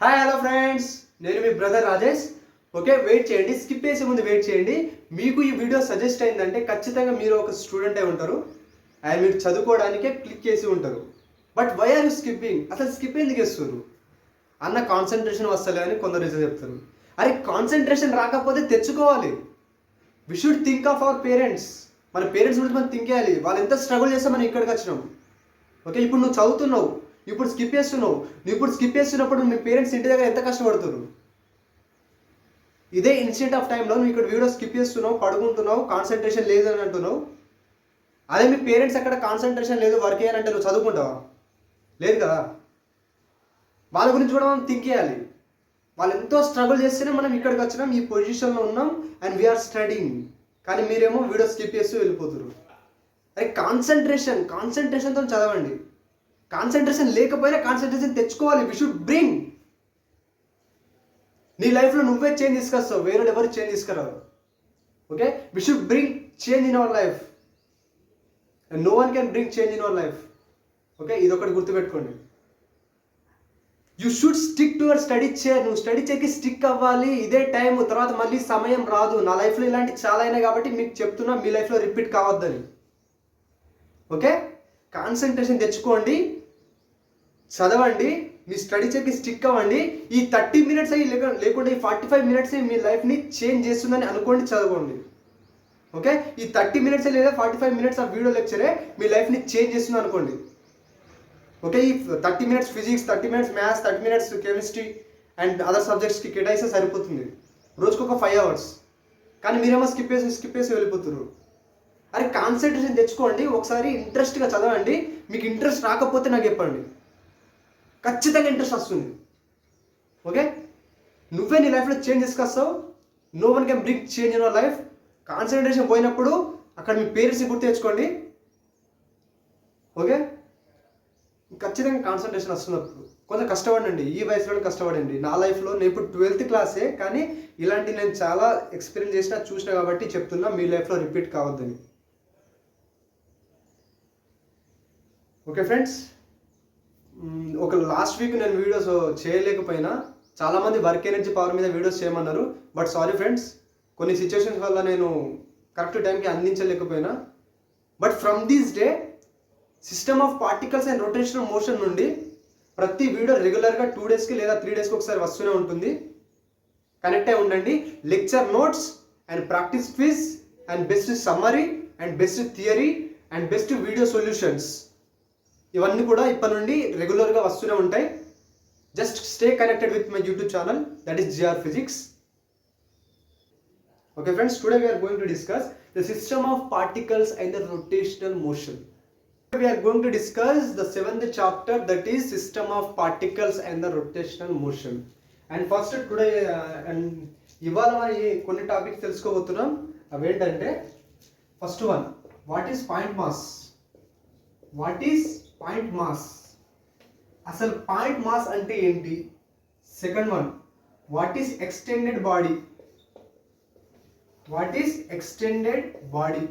Hi hello friends, నేను మీ brother Rajesh. Okay, wait చేయండి, skip చేసే ముందు వెయిట్ చేయండి. మీకు ఈ వీడియో సజెస్ట్ అయిందంటే ఖచ్చితంగా మీరు ఒక స్టూడెంట్ అయి ఉంటారు అండ్ మీరు చదువుకోవడానికే క్లిక్ చేసి ఉంటారు. But why are you skipping? అసలు స్కిప్ ఎందుకు చేస్తారు అన్న? కాన్సన్ట్రేషన్ వస్తలే అని కొందరు రీజన్ చెప్తారు. అరే, కాన్సన్ట్రేషన్ రాకపోతే తెచ్చుకోవాలి. We should think of our parents. మన పేరెంట్స్ గురించి మనం థింక్ చేయాలి. వాళ్ళు ఎంత స్ట్రగుల్ చేస్తే మనం ఇక్కడికి వచ్చినాం. ఓకే, ఇప్పుడు నువ్వు చదువుతున్నావు, ఇప్పుడు స్కిప్ చేస్తున్నావు. నువ్వు ఇప్పుడు స్కిప్ చేస్తున్నప్పుడు మీ పేరెంట్స్ ఇంటి దగ్గర ఎంత కష్టపడుతున్నారు? ఇదే ఇన్స్టెంట్ ఆఫ్ టైంలో నువ్వు ఇక్కడ వీడియో స్కిప్ చేస్తున్నావు, పడుకుంటున్నావు, కాన్సన్ట్రేషన్ లేదు అని అంటున్నావు. అదే మీ పేరెంట్స్ అక్కడ కాన్సన్ట్రేషన్ లేదు, వర్క్ చేయాలంటే నువ్వు చదువుకుంటావా? లేదు కదా. వాళ్ళ గురించి కూడా మనం థింక్ చేయాలి. వాళ్ళు ఎంతో స్ట్రగుల్ చేస్తేనే మనం ఇక్కడికి వచ్చినాం, ఈ పొజిషన్లో ఉన్నాం అండ్ వీఆర్ స్టడీయింగ్. కానీ మీరేమో వీడియో స్కిప్ చేస్తూ వెళ్ళిపోతున్నారు. అరే, కాన్సన్ట్రేషన్తో చదవండి. కాన్సన్ట్రేషన్ లేకపోయినా కాన్సన్ట్రేషన్ తెచ్చుకోవాలి. We should bring. నీ లైఫ్లో నువ్వే చేంజ్ తీసుకొస్తావు, వేరే ఎవరు చేంజ్ తీసుకురావు. Okay, we should bring change in our life and no one can bring change in our life. Okay, ఇది ఒకటి గుర్తుపెట్టుకోండి. You should stick to your study chair. నువ్వు స్టడీ చైర్కి స్టిక్ అవ్వాలి. ఇదే టైం, తర్వాత మళ్ళీ సమయం రాదు. నా లైఫ్లో ఇలాంటి చాలా అయినాయి కాబట్టి మీకు చెప్తున్నా, మీ లైఫ్లో రిపీట్ కావద్దని. ఓకే, కాన్సన్ట్రేషన్ తెచ్చుకోండి, చదవండి, మీ స్టడీ చైర్కి స్టిక్ అవ్వండి. ఈ 30 మినిట్స్ అయ్యి లేకుంటే ఈ 45 మినిట్స్ మీ లైఫ్ని చేంజ్ చేస్తుందని అనుకోండి, చదవండి. ఓకే, ఈ 30 మినిట్స్ లేదా 45 మినిట్స్ ఆ వీడియో లెక్చరే మీ లైఫ్ని చేంజ్ చేస్తుంది అనుకోండి. ఓకే, ఈ 30 minutes physics, 30 minutes maths, 30 minutes chemistry and other సబ్జెక్ట్స్కి కేటాయిస్తే సరిపోతుంది, రోజుకు ఒక 5 అవర్స్. కానీ మీరేమో స్కిప్ చేసి వెళ్ళిపోతున్నారు. అరే, కాన్సన్ట్రేషన్ తెచ్చుకోండి, ఒకసారి ఇంట్రెస్ట్గా చదవండి. మీకు ఇంట్రెస్ట్ రాకపోతే నాకు చెప్పండి, ఖచ్చితంగా ఇంట్రెస్ట్ వస్తుంది. ఓకే, నువ్వే నీ లైఫ్లో చేంజ్ తీసుకొస్తావు. No one can bring change in your life. Concentration పోయినప్పుడు అక్కడ మీ పేరెంట్స్ని గుర్తు తెచ్చుకోండి. ఓకే, ఖచ్చితంగా కాన్సన్ట్రేషన్ వస్తున్నప్పుడు కొంచెం కష్టపడండి. ఈ వయసులో కష్టపడండి. నా లైఫ్లో నేను ఇప్పుడు 12th క్లాసే, కానీ ఇలాంటి నేను చాలా ఎక్స్పీరియన్స్ చూసిన కాబట్టి చెప్తున్నా, మీ లైఫ్లో రిపీట్ కావద్దని. ఓకే ఫ్రెండ్స్, ఒక లాస్ట్ వీక్ నేను వీడియోస్ చేయలేకపోయినా, చాలామంది వర్క్ ఎనర్జీ పవర్ మీద వీడియోస్ చేయమన్నారు. బట్ సారీ ఫ్రెండ్స్, కొన్ని సిచ్యువేషన్స్ వల్ల నేను కరెక్ట్ టైంకి అందించలేకపోయినా. But from this day system of particles and rotational motion నుండి ప్రతి వీడియో రెగ్యులర్గా 2 డేస్కి లేదా 3 డేస్కి ఒకసారి వస్తూనే ఉంటుంది. కనెక్ట్ అయి ఉండండి. Lecture notes and practice quiz and best summary and best theory and best video solutions, ఇవన్నీ కూడా ఇప్పటి నుండి రెగ్యులర్గా వస్తూనే ఉంటాయి. Just stay connected with my YouTube channel, that is GR physics. Okay friends, today we are going to discuss the system of particles and the rotational motion. We are going to discuss the 7th chapter, that is system of particles and the rotational motion. And first today and ఇవాళ మనం కొన్ని topics తెలుసుకోబోతున్నాం. అవి ఏంటంటే, first one, what is point mass? What is point mass? అసలు point mass అంటే ఏంటి? Second one, what is extended body? What is extended body?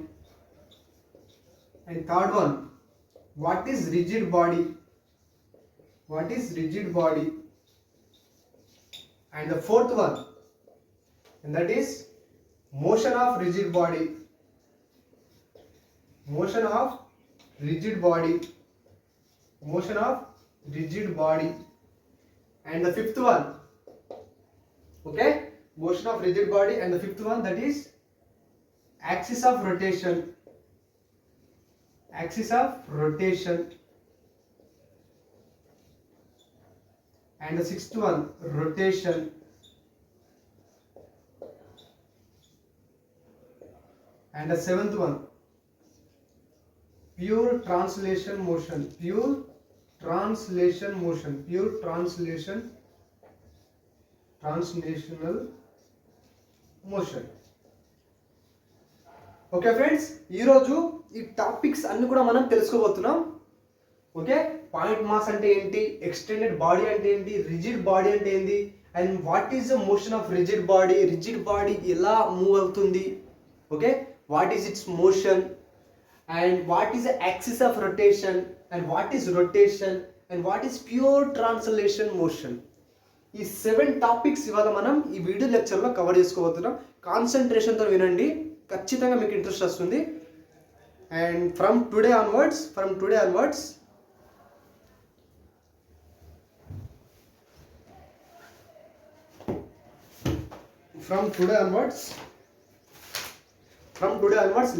And third one, what is rigid body? What is rigid body? And the fourth one, and that is motion of rigid body. Motion of rigid body. Motion of rigid body. And the fifth one, okay, motion of rigid body. And the fifth one, that is axis of rotation. Axis of rotation. And the sixth one, rotation. And the seventh one, pure translation motion. Pure translation motion. Pure translational motion. Okay friends, ఈరోజు ఈ topics అన్ని కూడా మనం తెలుసుకోబోతున్నాం. Okay, point mass అంటే ఏంటి, extended body అంటే ఏంటి, రిజిడ్ బాడీ అంటే ఏంటి, and what is the motion of rigid body? Rigid body ఎలా మూవ్ అవుతుంది? Okay, what is its motion, and what is the axis of rotation, and what is rotation, and what is pure translation motion. ఈ 7 topics ఇవాళ మనం ఈ video లెక్చర్లో cover చేసుకోబోతున్నాం. కాన్సన్ట్రేషన్తో వినండి, ఖచ్చితంగా మీకు ఇంట్రెస్ట్ వస్తుంది. And from today onwards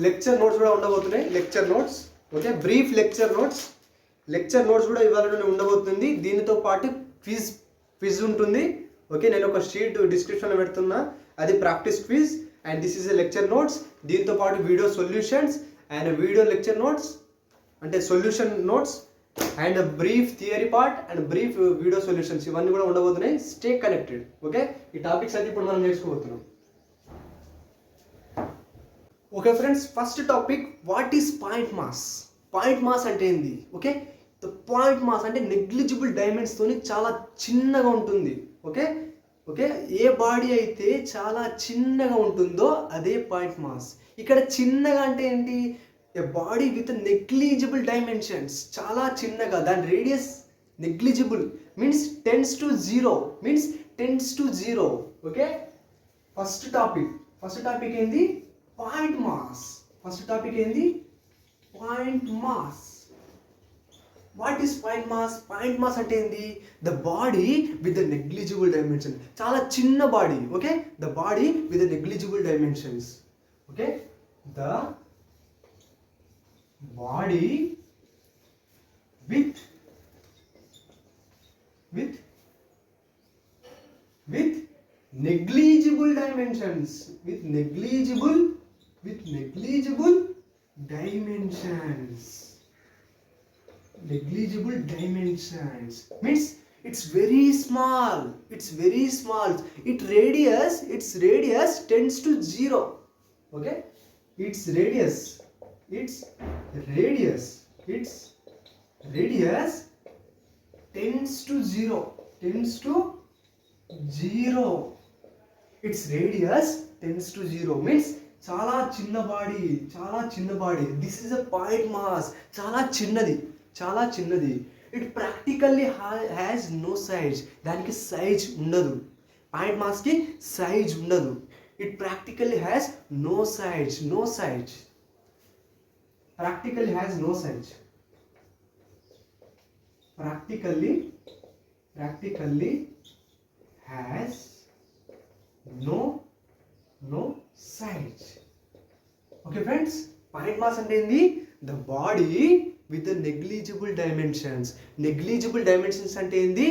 lecture notes కూడా ఉండబోతున్నాయి. Lecture notes, okay, brief lecture notes కూడా ఇవాళ నుండి ఉండబోతుంది. దీనితో పాటు క్విజ్ ఉంటుంది. ఓకే, నేను ఒక షీట్ డిస్క్రిప్షన్లో పెడుతున్నా, అది practice quiz. And this is a lecture notes. దీంతో పాటు video solutions and video lecture notes అంటే solution notes and brief theory part and brief video solutions, ఇవన్నీ కూడా ఉండబోతున్నాయి. Stay connected. ఓకే, ఈ టాపిక్స్ అయితే ఇప్పుడు మనం నేర్చుకోబోతున్నాం. Okay friends, first topic, what is point mass? Point mass అంటే ఏంది? ఓకే, ద పాయింట్ మాస్ అంటే నెగ్లిజిబుల్ డైమెన్షన్స్తోని చాలా చిన్నగా ఉంటుంది. ఓకే, ఏ బాడీ అయితే చాలా చిన్నగా ఉంటుందో అదే పాయింట్ మాస్. ఇక్కడ చిన్నగా అంటే ఏంటి? A body with negligible dimensions, చాలా చిన్నగా, దాని radius negligible means tends to zero. Okay, first topic ఏంది? Point mass. What is point mass? Point mass అంటే ఏంది? The body with the negligible dimension, చాలా చిన్న body. Okay, the body with the negligible dimensions. Okay, the body with negligible dimensions, with negligible dimensions means it's very small. Its radius tends to zero. Okay, its radius tends to zero. Its radius tends to zero means చాలా చిన్న body. This is a point mass. చాలా చిన్నది. It practically has no size. దానికి size ఉండదు. Point మాస్కి size ఉండదు. It practically has no size. Practically has no size. Practically has no size. Okay friends, point mass అంటే ఏంది? The body with the negligible dimensions. Negligible dimensions అంటే ఏంది?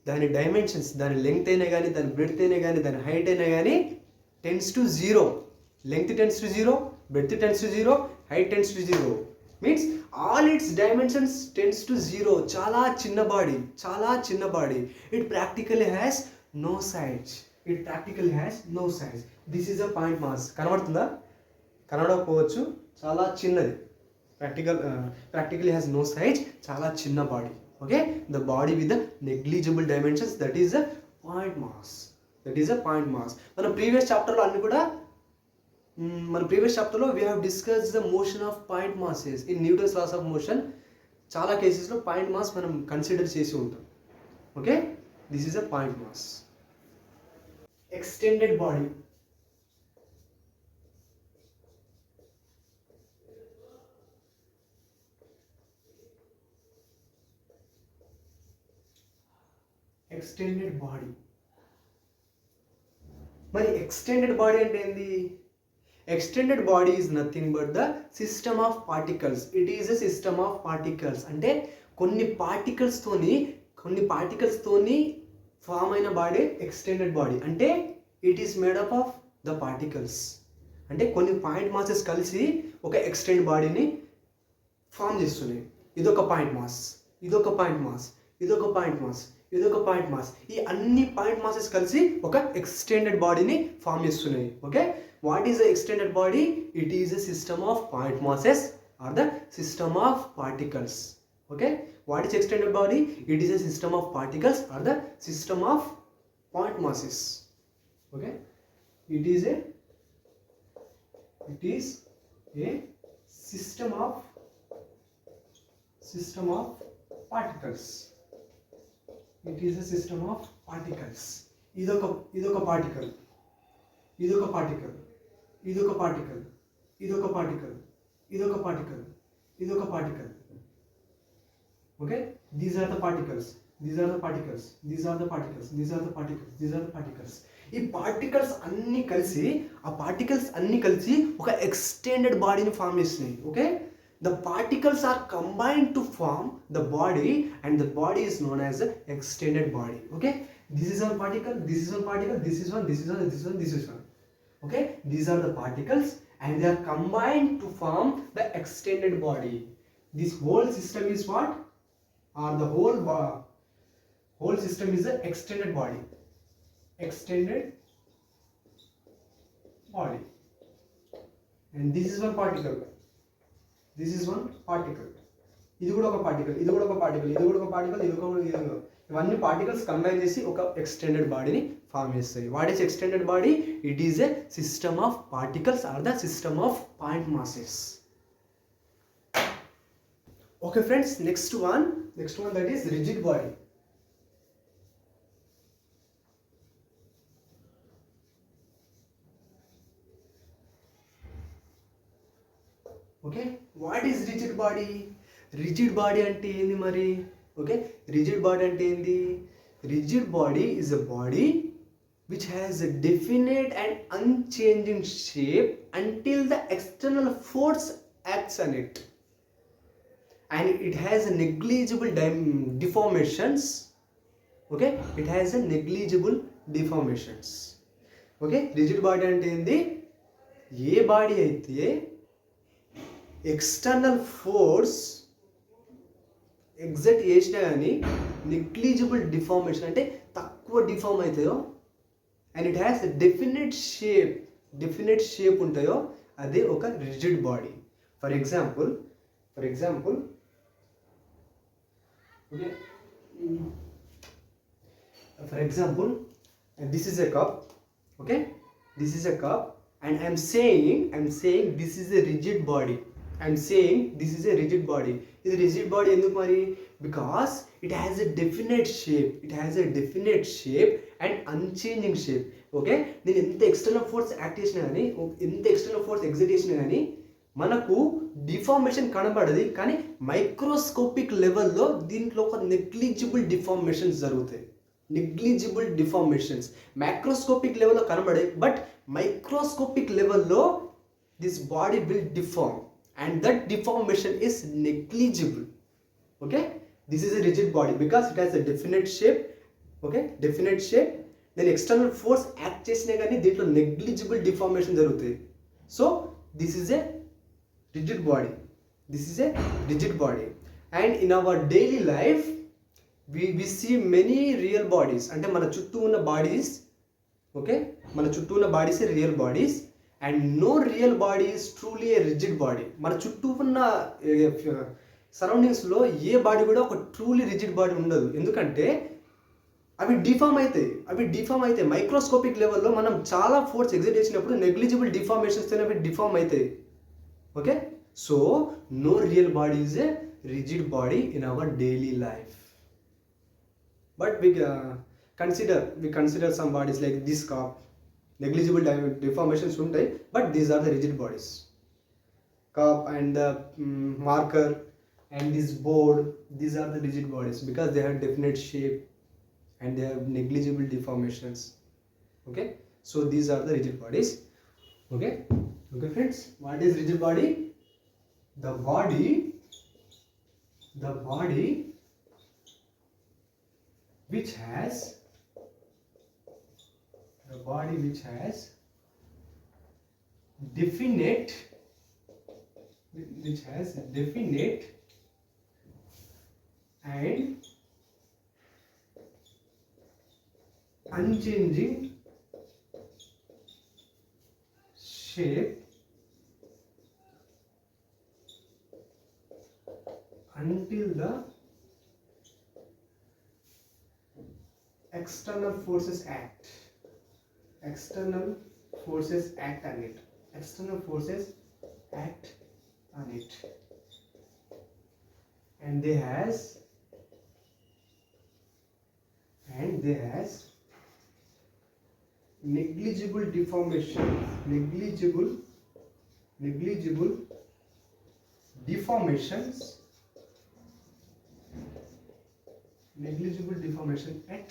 దాని dimensions, దాని లెంగ్త్ అయినా కానీ, దాని బ్రెడ్త్ అయినా కానీ, దాని హైట్ అయినా కానీ tends to zero. Length tends to zero, breadth tends to zero, height tends to zero. Means all its dimensions tends to zero. చాలా చిన్న body. It practically has no size. This is a point mass. కనబడుతుందా? కనబడకపోవచ్చు. చాలా చిన్నది. Practically has no size. చాలా చిన్న body. Okay, the body with the negligible dimensions, that is a point mass. మన previous చాప్టర్లో అన్ని కూడా we have discussed the motion of point masses in Newton's laws of motion. చాలా కేసెస్లో point mass మనం consider చేసి ఉంటాం. Okay, this is a point mass. Extended body. మరి ఎక్స్టెండెడ్ బాడీ అంటే ఏంది? Extended body is nothing but the system of particles. It is a system of particles. అంటే కొన్ని పార్టికల్స్ తోని ఫామ్ అయిన బాడీ ఎక్స్టెండెడ్ బాడీ. అంటే it is made up of the particles. అంటే కొన్ని పాయింట్ మాసెస్ కలిసి ఒక ఎక్స్టెండ్ బాడీని ఫామ్ చేస్తున్నాయి. ఇదొక పాయింట్ మాస్. ఈ అన్ని పాయింట్ మాసెస్ కలిసి ఒక ఎక్స్టెండెడ్ బాడీని ఫామ్ చేస్తున్నాయి. Okay, what is the extended body? It is a system of point masses or the system of particles. Okay, what is extended body? It is a system of particles or the system of point masses. Okay, it is a system of particles. It is a system of particles. ఇదొక particle, ఇదొక particle, ఇదొక particle, ఇదొక particle, ఇదొక particle, ఇదొక particle. Okay, these are the particles, these are the particles, these are the particles, these are the particles, these are the particles. ఈ particles అన్ని కలిసి, ఆ పార్టికల్స్ అన్ని కలిసి ఒక ఎక్స్టెండెడ్ బాడీని ఫామ్ చేస్తున్నాయి. Okay, the particles are combined to form the body, and the body is known as the extended body. Okay, this is one particle, this is one particle, this is one, this is one, this is one, this is one. Okay, these are the particles and they are combined to form the extended body. This whole system is what? Or the whole system is the extended body. Extended body. And this is one particle. This is one particle. ఇది కూడా ఒక particle, ఇది కూడా ఒక particle, ఇది కూడా ఒక particle, ఇది ఒక ఇవన్నీ పార్టికల్స్ కంబైన్ చేసి ఒక ఎక్స్టెండెడ్ బాడీని ఫామ్ చేస్తాయి. What is extended body? It is a system of particles or the system of point masses. Okay friends, next one that is rigid body. Okay, what is rigid body? Rigid body ante endi mari? Okay, rigid body ante endi? Rigid body is a body which has a definite and unchanging shape until the external force acts on it. And it has a negligible deformations. Okay, it has a negligible deformations. Okay, rigid body ante endi? A body అయితే external force exert చేసినా కానీ negligible deformation అంటే తక్కువ deform అవుతాయో, and it has definite shape ఉంటాయో, అదే ఒక rigid body. For example okay, for example, this is a cup. Okay, this is a cup and I'm saying this is a rigid body. I'm saying this is a rigid body. Is rigid body enduku mari? Because it has a definite shape and unchanging shape. Okay, నేను ఎంత external force act చేసినా కానీ, ఎంత external force exit చేసినా కానీ మనకు deformation కనబడది, కానీ microscopic లెవెల్లో దీంట్లో ఒక నెగ్లిజిబుల్ డిఫార్మేషన్స్ జరుగుతాయి. నెగ్లిజిబుల్ డిఫార్మేషన్స్ మైక్రోస్కోపిక్ లెవెల్లో కనబడాయి, బట్ మైక్రోస్కోపిక్ లెవెల్లో this body will deform and that deformation is negligible. Okay, this is a rigid body because it has a definite shape. Okay, definite shape, then external force act chesina gaani deentlo negligible deformation jarugutayi. So this is a rigid body. And in our daily life we see many real bodies. Ante mana chuttu unna bodies, okay, mana chuttu unna bodies are real bodies, and no real body is truly a rigid body. మన చుట్టూ ఉన్న సరౌండింగ్స్లో ఏ body కూడా ఒక truly rigid body ఉండదు. ఎందుకంటే అవి deform అవుతాయి. మైక్రోస్కోపిక్ లెవెల్లో మనం చాలా ఫోర్స్ ఎగ్జిట్ చేసినప్పుడు నెగ్లిజిబుల్ డిఫార్మేషన్స్ అవి డిఫార్మ్ అవుతాయి. Okay, so no real body is a rigid body in our daily life. But we consider some bodies like this cup. Negligible deformations ఉంటాయి, but these are the rigid bodies. Cup and the marker and this board, these are the rigid bodies because they have definite shape and they have negligible deformations. Okay, so these are the rigid bodies. Okay friends, what is rigid body? The body which has definite and unchanging shape until the external forces act on it. And they has and they has negligible deformation, negligible deformations at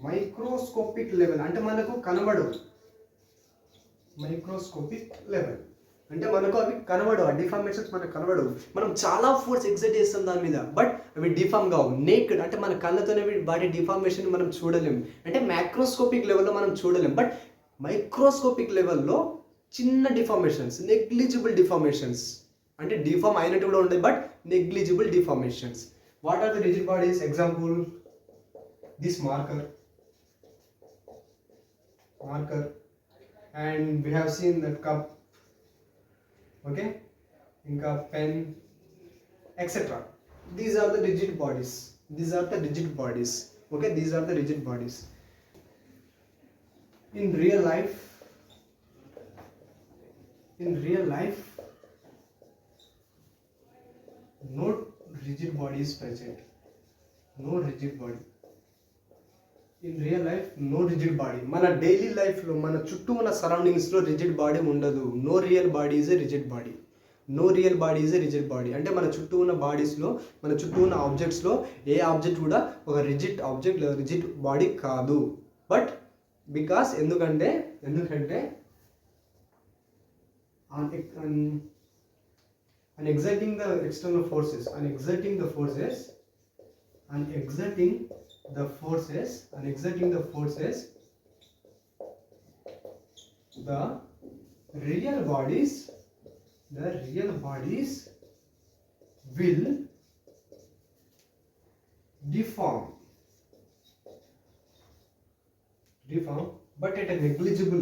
microscopic level. అంటే మనకు కనబడవు. Microscopic level అంటే మనకు అవి కనబడవు, ఆ deformations మనకు కనబడవు. మనం చాలా ఫోర్స్ ఎగ్జర్ట్ చేస్తాం దాని మీద, బట్ అవి డిఫార్మ్ కావు. నేక్డ్ అంటే మన కళ్ళతోనే వాటి డిఫార్మేషన్ మనం చూడలేం. అంటే మైక్రోస్కోపిక్ లెవెల్లో మనం చూడలేం, బట్ మైక్రోస్కోపిక్ లెవెల్లో చిన్న డిఫార్మేషన్స్, నెగ్లిజిబుల్ డిఫార్మేషన్స్, అంటే డిఫార్మ్ అయినట్టు కూడా ఉంటాయి, but negligible deformations. What are the rigid bodies? Example this marker, and we have seen that cup, okay, inka pen, etc. These are the rigid bodies. Okay, these are the rigid bodies. In real life no rigid body is present. No rigid body. In real life no rigid body. మన daily లైఫ్లో మన చుట్టూ ఉన్న సరౌండింగ్స్లో rigid body ఉండదు. No real body is a rigid body. అంటే మన చుట్టూ ఉన్న బాడీస్లో, మన చుట్టూ ఉన్న ఆబ్జెక్ట్స్లో ఏ ఆబ్జెక్ట్ కూడా ఒక రిజిడ్ ఆబ్జెక్ట్ లేదా రిజిడ్ బాడీ కాదు. బట్ బికాస్ ఎందుకంటే on exerting the external forces, on exerting the forces, the real bodies will deform, but at a negligible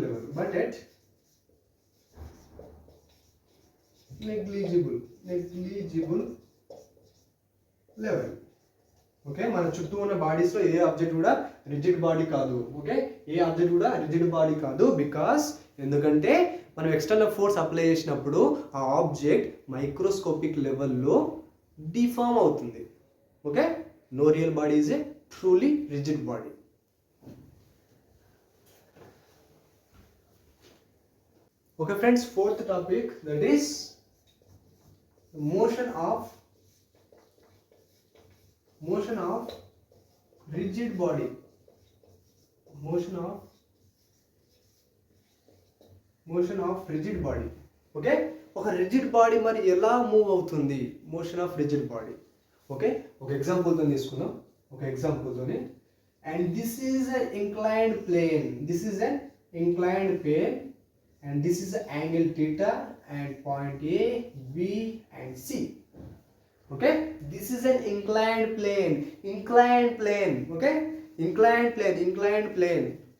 level. Okay, మన చుట్టూ ఉన్న బాడీస్లో ఏ ఆబ్జెక్ట్ కూడా రిజిడ్ బాడీ కాదు. ఓకే, బికాస్ ఎందుకంటే మనం ఎక్స్టర్నల్ ఫోర్స్ అప్లై చేసినప్పుడు ఆ ఆబ్జెక్ట్ మైక్రోస్కోపిక్ లెవెల్లో డిఫార్మ్ అవుతుంది. Okay, no real body is a truly rigid body. Okay friends, fourth topic, that is motion of rigid body. Okay, ఒక rigid body మరి ఎలా మూవ్ అవుతుంది? Motion of rigid body. Okay, ఒక ఎగ్జాంపుల్తో తీసుకుందాం. And this is an inclined plane, and this is the angle theta and point A, B and C. Okay, this is an inclined plane.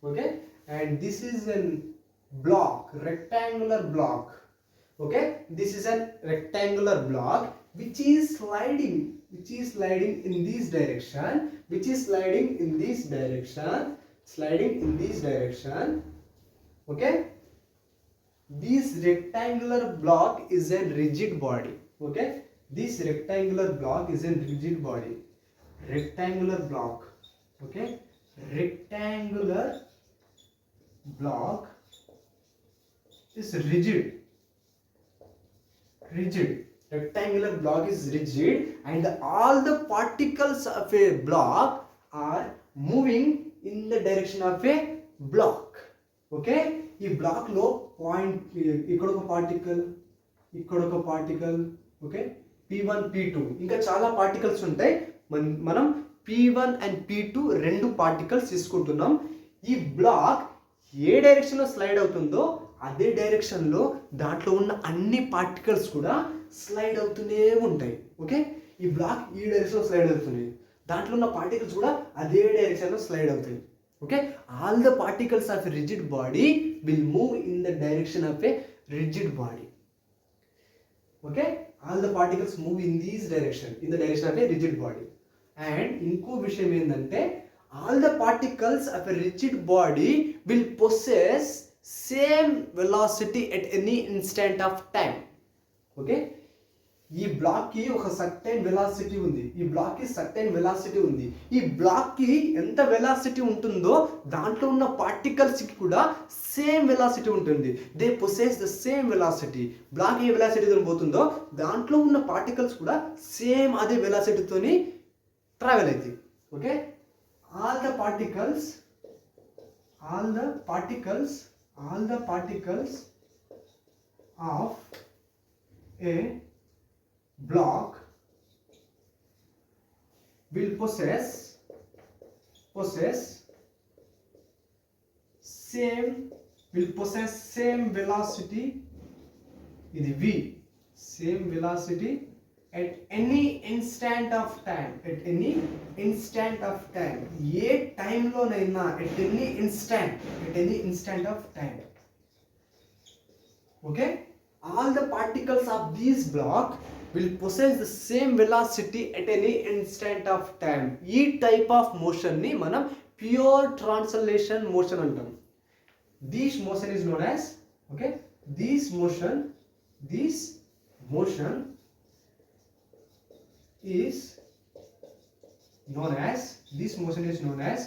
Okay, and this is a block, rectangular block. Okay, this is a rectangular block which is sliding in this direction. Okay, this rectangular block is a rigid body. Okay, this rectangular block is a rigid body. Rectangular block. Okay, rectangular block is rigid. Rectangular block is rigid, and all the particles of a block are moving in the direction of a block. Okay, ఈ black లో point, ఇక్కడ ఒక particle, okay, P1 P2, ఇంకా చాలా particles ఉంటాయి. మనం P1 and P2 రెండు particles తీసుకుంటున్నాం. ఈ బ్లాక్ ఏ డైరెక్షన్లో స్లైడ్ అవుతుందో అదే డైరెక్షన్లో దాంట్లో ఉన్న అన్ని పార్టికల్స్ కూడా స్లైడ్ అవుతూనే ఉంటాయి. ఓకే, ఈ బ్లాక్ ఈ డైరెక్షన్లో స్లైడ్ అవుతుంది, దాంట్లో ఉన్న పార్టికల్స్ కూడా అదే డైరెక్షన్లో స్లైడ్ అవుతాయి. Okay, all the particles of a rigid body will move in the direction of a rigid body. Okay, all the particles move in this direction, in the direction of a rigid body. And inko vishayam endante, all the particles of a rigid body will possess same velocity at any instant of time. Okay, ఈ black కి ఒక certain velocity ఉంది, ఈ black కి certain velocity ఉంది. ఈ black కి ఎంత వెలాసిటీ ఉంటుందో దాంట్లో ఉన్న పార్టికల్స్ కి కూడా సేమ్ వెలాసిటీ ఉంటుంది. They possess the same velocity. Block ఏ వెలాసిటీతో పోతుందో దాంట్లో ఉన్న పార్టికల్స్ కూడా సేమ్ అదే వెలాసిటీతోని ట్రావెల్ అవుతాయి. Okay, all the particles of a block will possess same velocity, ఇది v, same velocity at any instant of time, ఏ టైంలోనైనా, at any instant of time. Okay, all the particles of this block will possess the same velocity at any instant of time. ఈ type of motion ని మనం pure translation motion అంటాం. This motion is known as, okay, this motion is known as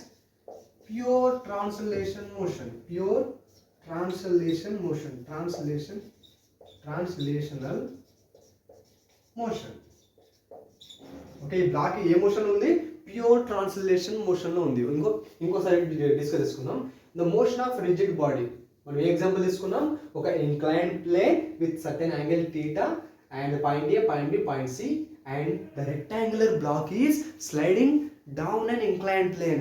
pure translation motion, translational motion. Okay, ఈ block ఏ motion ఉంది? Pure translation motion లో ఉంది. ఇంకోసారి డిస్కస్ చేసుకుందాం. The motion of rigid body. మనం ఏ ఎగ్జాంపుల్ తీసుకున్నాం? ఒక incline plane with certain angle theta and point A, point B, point C, and the rectangular block is sliding down an inclined plane.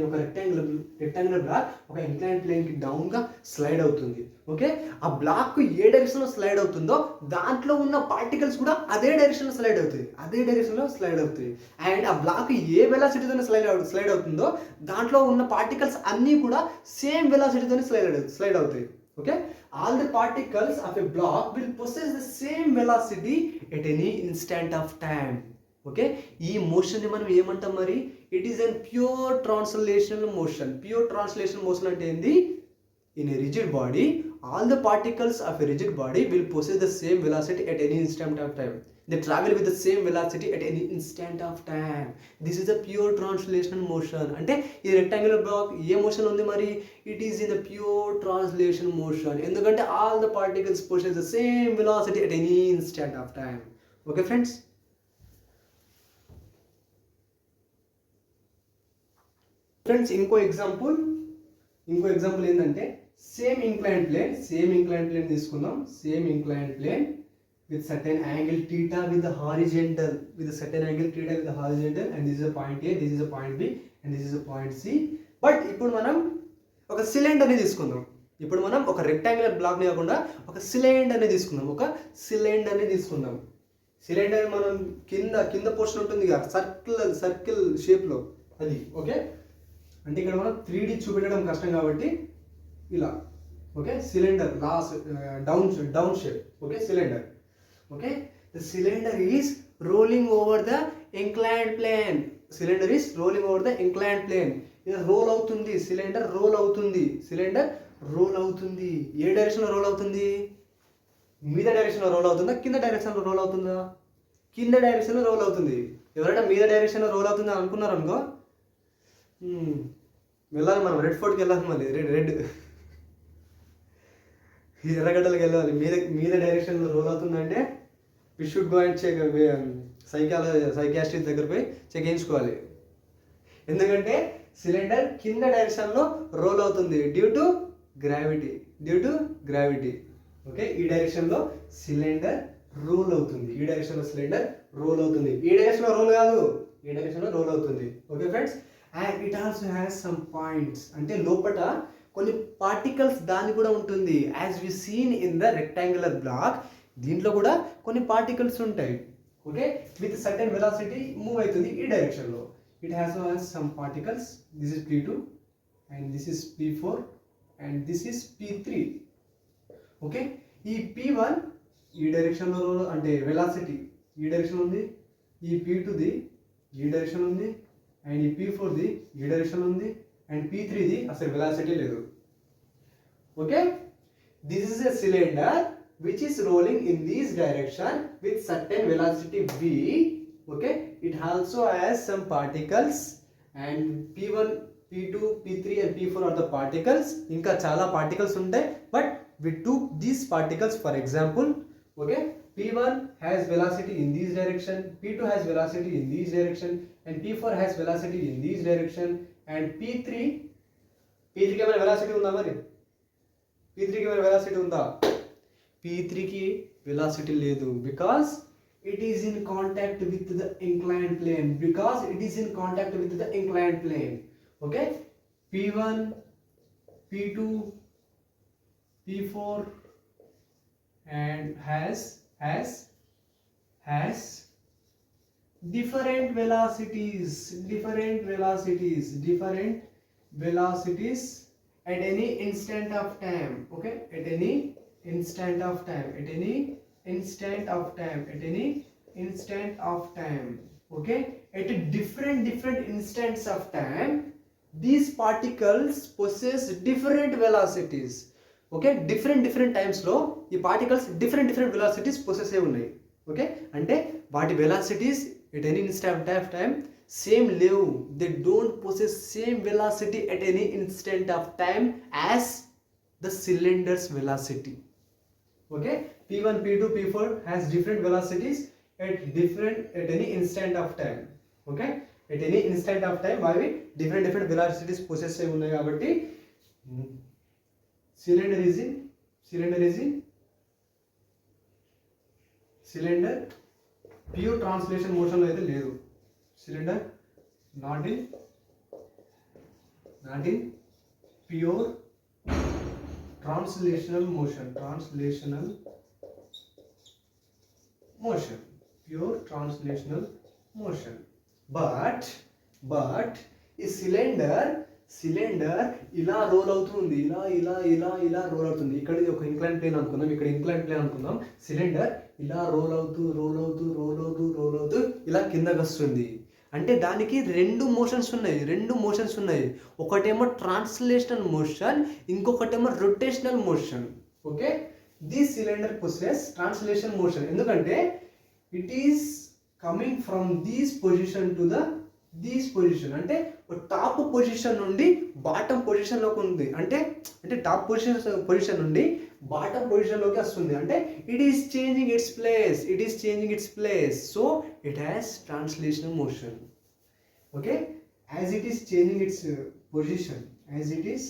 ఒక rectangular block ఒక inclined plane కి down గా slide అవుతుంది. Okay, ఆ black ఏ direction లో slide అవుతుందో దాంట్లో ఉన్న పార్టికల్స్ కూడా అదే డైరెక్షన్ లో స్లైడ్ అవుతాయి. అండ్ ఆ బ్లాక్ ఏ వెలాసిటీతో స్లైడ్ అవుతుందో దాంట్లో ఉన్న పార్టికల్స్ అన్నీ కూడా సేమ్ వెలాసిటీతో స్లైడ్ అవుతాయి. Okay, all the particles of a block will possess the same velocity at any instant of time. Okay, ఈ మోషన్ ని మనం ఏమంటాం మరి? It is a pure translational motion. అంటే ఏంది? In a rigid body, all the particles of a rigid body will possess the same velocity at any instant of time. They travel with the same velocity at any instant of time. This is a pure translational motion. అంటే ఈ rectangular black ఏ motion ఉంది మరి? It is in the pure translation motion. ఎందుకంటే all the particles possess the same velocity at any instant of time. Okay friends? ఇంకో example ఏంటంటే same inclined plane తీసుకుందాం. Same inclined plane with certain angle theta with the horizontal, and this is a point A, this is a point B, and this is a point C. But ఇప్పుడు మనం ఒక cylinder ని తీసుకుందాం. ఒక rectangular black ని కాకుండా ఒక cylinder ని తీసుకుందాం. సిలిండర్ మనం కింద పోర్షన్ ఉంటుంది కదా, సర్కిల్ షేప్ లో అది. ఓకే, అంటే ఇక్కడ మనం 3D చూపెట్టడం కష్టం కాబట్టి ఇలా. Okay, cylinder down shape. Okay, cylinder. Okay, the cylinder is rolling over the inclined plane. ఇది రోల్ అవుతుంది. సిలిండర్ రోల్ అవుతుంది. ఏ డైరెక్షన్ లో రోల్ అవుతుంది? మీద డైరెక్షన్ లో రోల్ అవుతుందా, కింద డైరెక్షన్ లో రోల్ అవుతుందా? కింద డైరెక్షన్ లో రోల్ అవుతుంది. ఎవరైనా మీద డైరెక్షన్ లో రోల్ అవుతుంది అనుకున్నారు అనుకో, వెళ్ళాలి మనం రెడ్ ఫోర్ట్కి వెళ్ళాలి. మళ్ళీ రెడ్ ఎర్రగడ్డలకు వెళ్ళాలి. మీద డైరెక్షన్లో రోల్ అవుతుందంటే we should go and check, psychiatrist దగ్గర పోయి చెక్ చేయించుకోవాలి. ఎందుకంటే సిలిండర్ కింద డైరెక్షన్లో రోల్ అవుతుంది డ్యూ టు గ్రావిటీ. ఓకే, ఈ డైరెక్షన్లో సిలిండర్ రోల్ అవుతుంది. ఈ డైరెక్షన్లో రోల్ అవుతుంది. Okay friends, and it also has some points. అంటే లోపల కొన్ని పార్టికల్స్ దాన్ని కూడా ఉంటుంది. As we seen in the rectangular block, దీంట్లో కూడా కొన్ని పార్టికల్స్ ఉంటాయి. Okay, with certain velocity move అవుతుంది ఈ డైరెక్షన్లో. It has some particles. This is P2 and this is P4 and this is P3. Okay, ఈ P1 ఈ డైరెక్షన్లో అంటే వెలాసిటీ ఈ డైరెక్షన్ ఉంది, ఈ P2ది ఈ డైరెక్షన్ ఉంది, అండ్ ఈ P4ది ఈ డైరెక్షన్ ఉంది, అండ్ P3ది అసలు వెలాసిటీ లేదు. Okay, this is a cylinder which is rolling in this direction with certain velocity v. Okay, it also has some particles, and p1, p2, p3 and p4 are the particles. Inka chala particles untai, but we took these particles for example. Okay, p1 has velocity in this direction, p2 has velocity in this direction, and p4 has velocity in this direction, and p3 కి ఏమైనా velocity ఉందా? మరి p3 కి ఏమైనా velocity ఉందా? p3 కి velocity లేదు, because it is in contact with the inclined plane, because it is in contact with the inclined plane. Okay, p1, p2, p4 and has different velocities at any instant of time. Okay, at any instant of time. Okay, at different instants of time, these particles possess different velocities. Okay, different times లో ఈ particles different velocities possess అయి ఉన్నాయి. Okay, అంటే వాటి velocities at any instant of time same లేవు. They don't possess same velocity at any instant of time as the cylinder's velocity. Okay, p1, p2, p4 has different velocities at any instant of time. Okay, at any instant of time అవి different velocities possess అయి ఉన్నాయి కాబట్టి cylinder pure translation motion లో అయితే లేదు. Cylinder not in pure translational motion, pure translational motion. But ఈ cylinder ఇలా role అవుతుంది, ఇలా రోల్ అవుతుంది. ఇక్కడ ఒక ఇంక్లైన్ ప్లేన్ అనుకుందాం, ఇక్కడ ఇంక్లైన్ ప్లేన్ అనుకుందాం. సిలిండర్ ఇలా రోల్ అవుతూ ఇలా కిందకి వస్తుంది. అంటే దానికి రెండు మోషన్స్ ఉన్నాయి. ఒకటేమో ట్రాన్స్లేషనల్ మోషన్, ఇంకొకటేమో rotational motion. Okay, this cylinder possesses translation motion, ఎందుకంటే it is coming from this position to this position. అంటే టాప్ పొజిషన్ నుండి బాటమ్ పొజిషన్ లోకి ఉంది. అంటే టాప్ పొజిషన్ నుండి బాటమ్ పొజిషన్ లోకి వస్తుంది. అంటే it is changing its place. So it has translational motion. Okay, as it is changing its position, as it is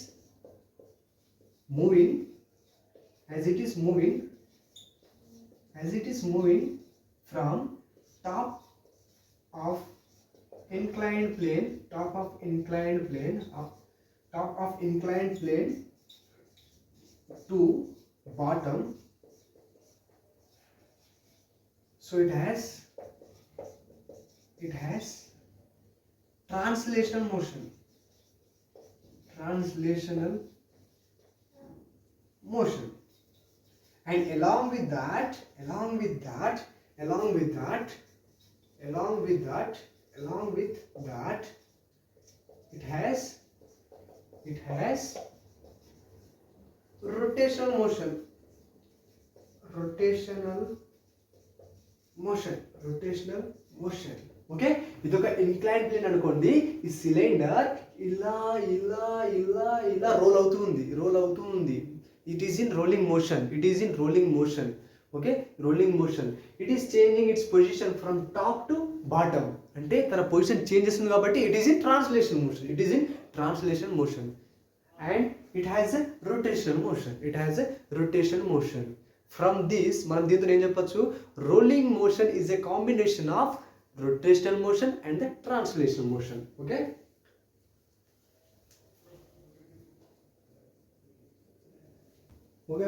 moving from top of inclined plane to bottom. So it has translational motion. And along with that it has rotational motion. Okay, ఇది ఒక incline plane అనుకోండి. ఈ cylinder ఇలా role అవుతుంది. It is in rolling motion. Okay, rolling motion. It is changing its position from top to bottom. అంటే తన position change చేస్తుంది కాబట్టి it is in translation motion. And it has a rotational motion. From this మనం దీంతో ఏం చెప్పొచ్చు? Rolling motion is a combination of rotational motion and the translational motion. Okay,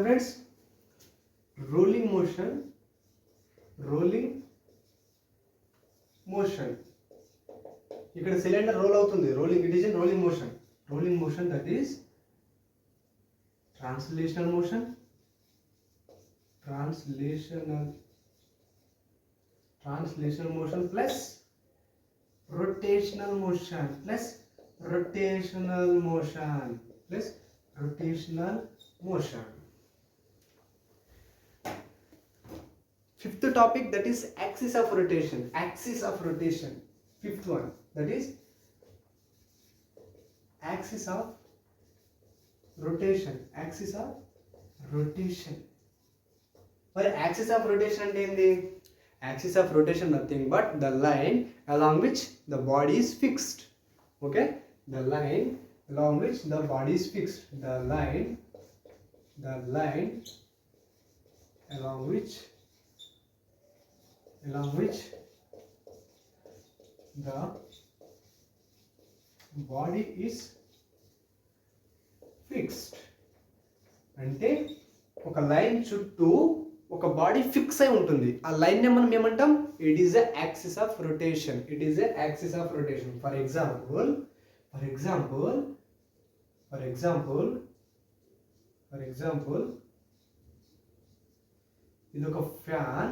friends, rolling motion. ఇక్కడ cylinder role అవుతుంది. It is in rolling motion. That is translational motion plus rotational motion. Fifth topic, that is axis of rotation. Axis of rotation. Fifth one, that is axis of rotation. Axis of rotation. మరి axis of rotation అంటే ఏంటి? Axis of rotation nothing but the line along which the body is fixed. Okay, the line along which the body is fixed. The line along which the body is fixed. అంటే ఒక line చుట్టూ ఒక body fix అయి ఉంటుంది. ఆ line ని మనం ఏమంటాం? It is a axis of rotation. It is a axis of rotation. For example ఇది ఒక ఫ్యాన్,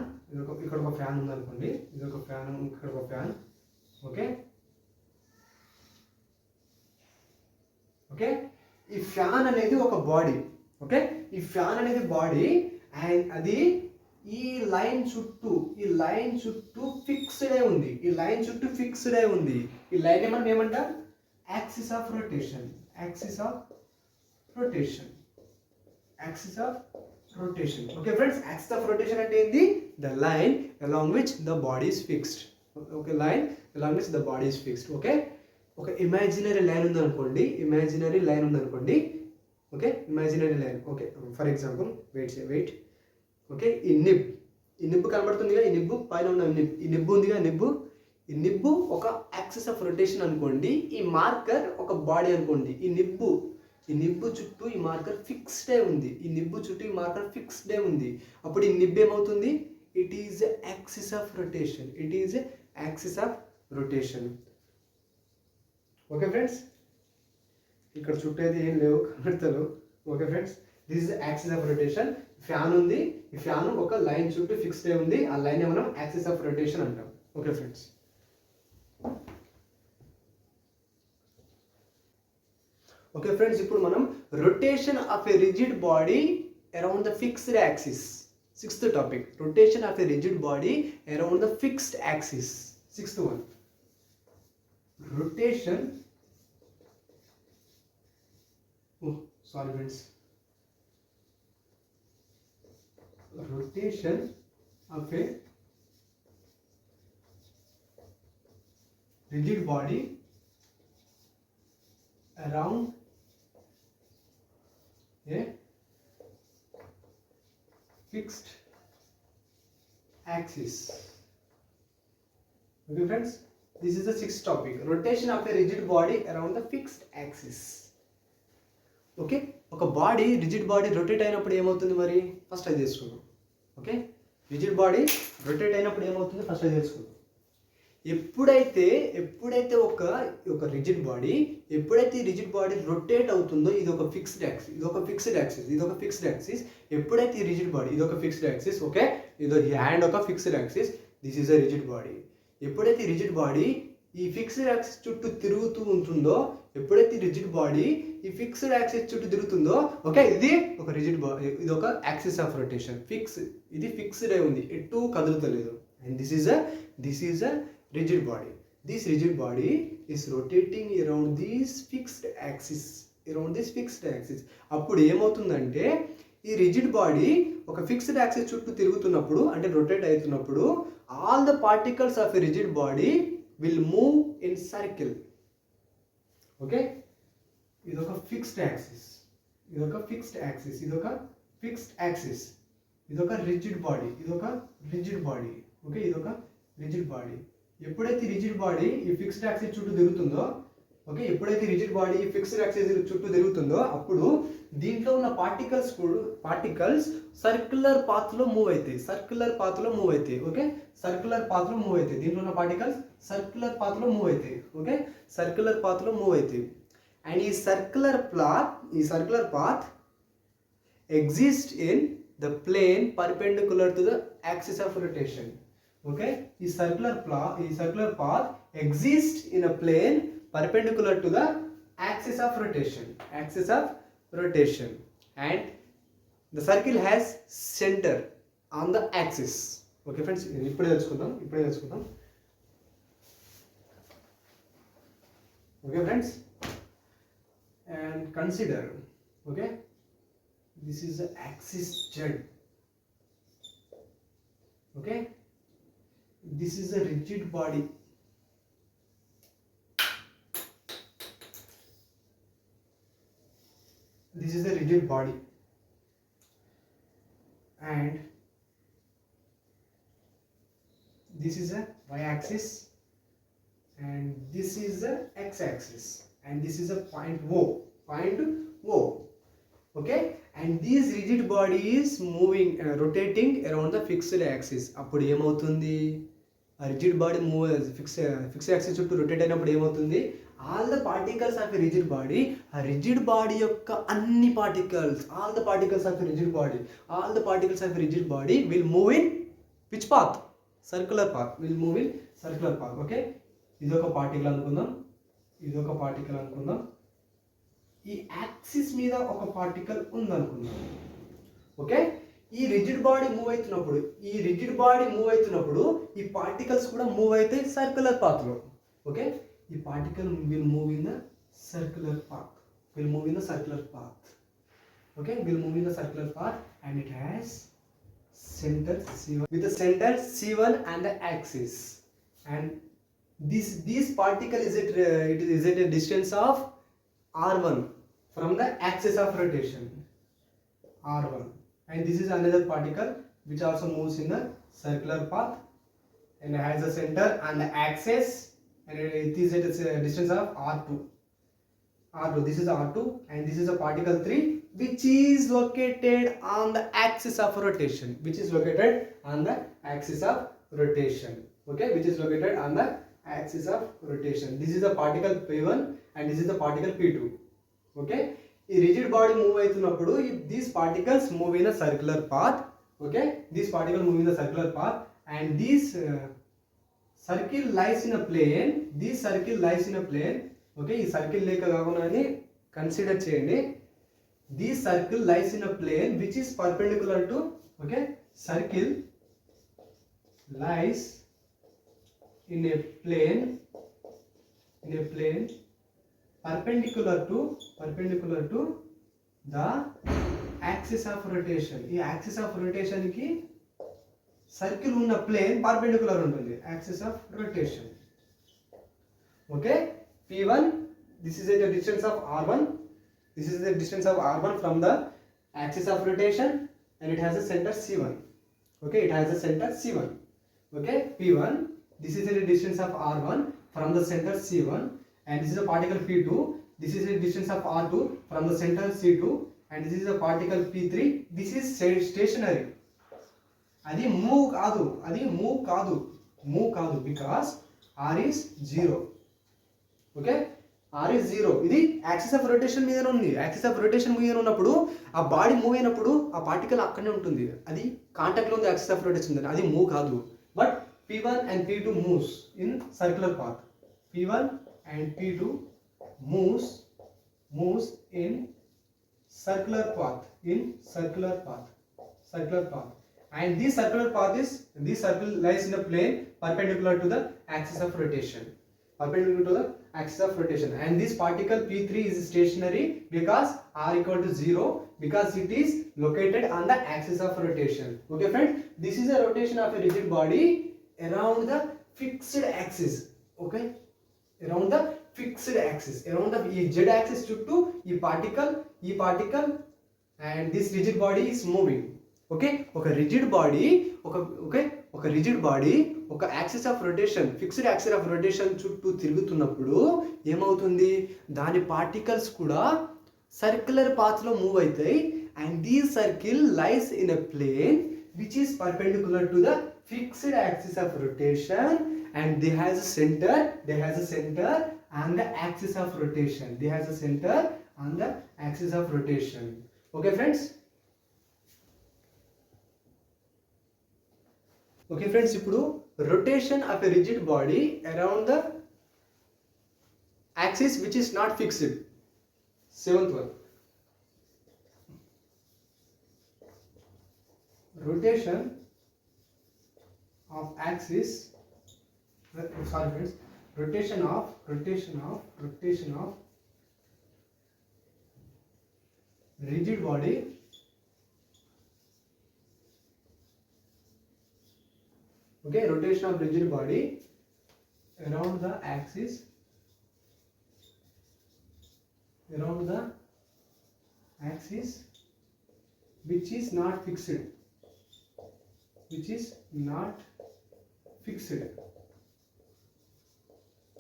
ఇక్కడ ఒక ఫ్యాన్ ఉంది అనుకోండి. ఇది ఒక ఫ్యాన్, ఇక్కడ ఒక ఫ్యాన్. ఓకే, ఈ ఫ్యాన్ అనేది ఒక బాడీ. ఓకే, ఈ ఫ్యాన్ అనేది బాడీ అండ్ అది ఈ లైన్ చుట్టూ ఫిక్స్డ్ అయి ఉంది. ఈ లైన్ మనం ఏమంటాం? Axis of rotation. Okay friends, axis of rotation అంటే ఏంటి? The line along which the body is fixed. Okay, line along which the body is fixed. Okay, ఒక ఇమాజినరీ లైన్ ఉందనుకోండి. Okay, imaginary line. Okay, for example wait. Okay, ఈ nib కనబడుతుందిగా. ఈ nib పైన ఉన్న ఈ నిబ్బు ఉందిగా. ఈ నిబ్బు ఒక యాక్సిస్ ఆఫ్ రొటేషన్ అనుకోండి. ఈ మార్కర్ ఒక బాడీ అనుకోండి. ఈ నిబ్బు చుట్టూ ఈ మార్కర్ ఫిక్స్డ్ అయి ఉంది. అప్పుడు ఈ నిబ్బు ఏమవుతుంది? It is axis of rotation. Okay friends, ఇక్కడ చుట్టూ అయితే ఏం లేవు, కనబడతారు. Okay friends, this is axis of rotation. Fan ఉంది. ఈ ఫ్యాన్ ఒక లైన్ చుట్టూ ఫిక్స్డ్ అయి ఉంది. ఆ లైన్ మనం యాక్సిస్ ఆఫ్ రొటేషన్ అంటాం. ఓకే ఫ్రెండ్స్, ఇప్పుడు మనం rotation of a rigid body around the fixed axis. Sixth topic, rotation of a rigid body around the fixed axis. Sixth one, rotation of a rigid body around a fixed axis. Okay friends, this is the sixth topic, rotation of a rigid body around the fixed axis. Okay, ఒక body rigid body rotate అయినప్పుడు ఏమవుతుంది? మరి first అది తెలుసుకుందాం. Okay, rigid body rotate అయినప్పుడు ఏమవుతుంది? First అది తెలుసుకుందాం. ఎప్పుడైతే ఒక rigid body rigid body rotate అవుతుందో, ఇది ఒక ఫిక్స్డ్ యాక్సిస్. ఎప్పుడైతే ఈ రిజిడ్ బాడీ, ఇది ఒక ఫిక్స్డ్ యాక్సిస్. ఓకే, ఇది హ్యాండ్ ఒక fixed axis. This is a rigid body. ఎప్పుడైతే రిజిడ్ బాడీ ఈ ఫిక్స్డ్ యాక్సిస్ చుట్టూ తిరుగుతూ ఉంటుందో, ఓకే, ఇది ఒక రిజిడ్ బాడీ, ఇది ఒక యాక్సిస్ ఆఫ్ రొటేషన్. ఇది ఫిక్స్డ్ అయి ఉంది, ఎటు కదులుతలేదు. And this is a rigid body. This rigid body is rotating around this fixed axis. అప్పుడు ఏమవుతుందంటే, ఈ రిజిడ్ బాడీ ఒక ఫిక్స్డ్ యాక్సిస్ చుట్టూ తిరుగుతున్నప్పుడు, అంటే రొటేట్ అవుతున్నప్పుడు, all the particles of a rigid body will move in circle. Okay, ఇది ఒక ఫిక్స్డ్ యాక్సిస్. ఇది ఒక రిజిడ్ బాడీ. ఓకే, ఇది ఒక రిజిడ్ బాడీ. ఎప్పుడైతే రిజిడ్ బాడీ ఈ ఫిక్స్డ్ యాక్సిస్ చుట్టూ తిరుగుతుందో, అప్పుడు దీంట్లో ఉన్న పార్టికల్స్ సర్క్యులర్ పాత్ లో మూవ్ అవుతాయి. ఓకే, సర్క్యులర్ పాత్ లో మూవ్ అవుతాయి. దీంట్లో ఉన్న పార్టికల్స్ సర్క్యులర్ పాత్ లో మూవ్ అవుతాయి. అండ్ ఈ circular path exist in the plane perpendicular to the axis of rotation. Okay, the circular path exists in a plane perpendicular to the axis of rotation, and the circle has center on the axis. Okay friends, ఇప్పుడే తెలుసుకుందాం. Okay friends, and consider, okay, this is the axis Z, okay, this is a rigid body, and this is a y-axis, and this is the x-axis, and this is a point O, okay, and this rigid body is moving, rotating around the fixed axis. అప్పుడు ఏమవుతుంది, ఆ rigid body fix axis చుట్టూ rotate అయినప్పుడు ఏమవుతుంది, all the particles of rigid body, ఆ rigid body యొక్క అన్ని particles, all the particles of rigid body will move in which path, circular path, okay. ఇదొక పార్టికల్ అనుకుందాం, ఈ యాక్సిస్ మీద ఒక పార్టికల్ ఉందనుకుందాం, ఓకే. ఈ రిజిడ్ బాడీ మూవ్ అవుతున్నప్పుడు ఈ పార్టికల్స్ కూడా మూవ్ అవుతాయి సర్క్యులర్ పాత్లో, ఓకే. ఈ particle will move in the circular path, okay, will move in the circular path, and it has center C1, with the center C1 and the axis, and this particle is at a distance of r1 from the axis of rotation, r1, and this is another particle which also moves in the circular path and has a center and the axis, and it is at a distance of r2. This is r2, and this is a particle 3 which is located on the axis of rotation, okay, which is located on the axis of rotation. This is the particle P1 and this is the particle P2, okay. ఈ rigid body move అవుతున్నప్పుడు these particles move in a circular path, okay, and this circle lies in a plane, okay. ఈ circle లేక కాకుండా consider చేయండి, this circle lies in a plane which is perpendicular to, okay, circle lies in a plane perpendicular to the axis of rotation. ఈ axis of rotation కి circle ఉన్న plane perpendicular ఉంటుంది, axis of rotation, okay. P1, this is at a distance of r1, from the axis of rotation, and it has a center C1, okay, okay. P1, this is at a distance of r1 from the center C1, and this is a particle P2, this is a distance of r2 from the center C2, and this is a particle P3. This is stationary, అది move కాదు because r is 0, okay. r is 0, ఇది axis of rotation మీద ఉన్నప్పుడు ఆ body move అయినప్పుడు ఆ particle అక్కడనే ఉంటుంది, అది కాంటాక్ట్ లో ఉంది యాక్సిస్ ఆఫ్ రొటేషన్, అది మూవ్ కాదు. But P1 and P2 moves in circular path, P1 and P2 moves in circular path, and this circle lies in a plane perpendicular to the axis of rotation, and this particle P3 is stationary because r equal to 0, because it is located on the axis of rotation, okay friends. This is a rotation of a rigid body around the fixed axis, okay, around the z axis చుట్టూ ఈ particle and this rigid body is moving, okay. ఒక rigid body ఒక axis of rotation, fixed axis of rotation చుట్టూ తిరుగుతున్నప్పుడు ఏమవుతుంది, దాని particles కూడా circular path లో మూవ్ అవుతాయి, and this circle lies in a plane which is perpendicular to the fixed axis of rotation, and they has a center on the axis of rotation, okay friends. ఇప్పుడు rotation of a rigid body around the axis which is not fixed, 7th one, rotation of axis, sorry friends, rotation of rigid body rotation of rigid body around the axis which is not fixed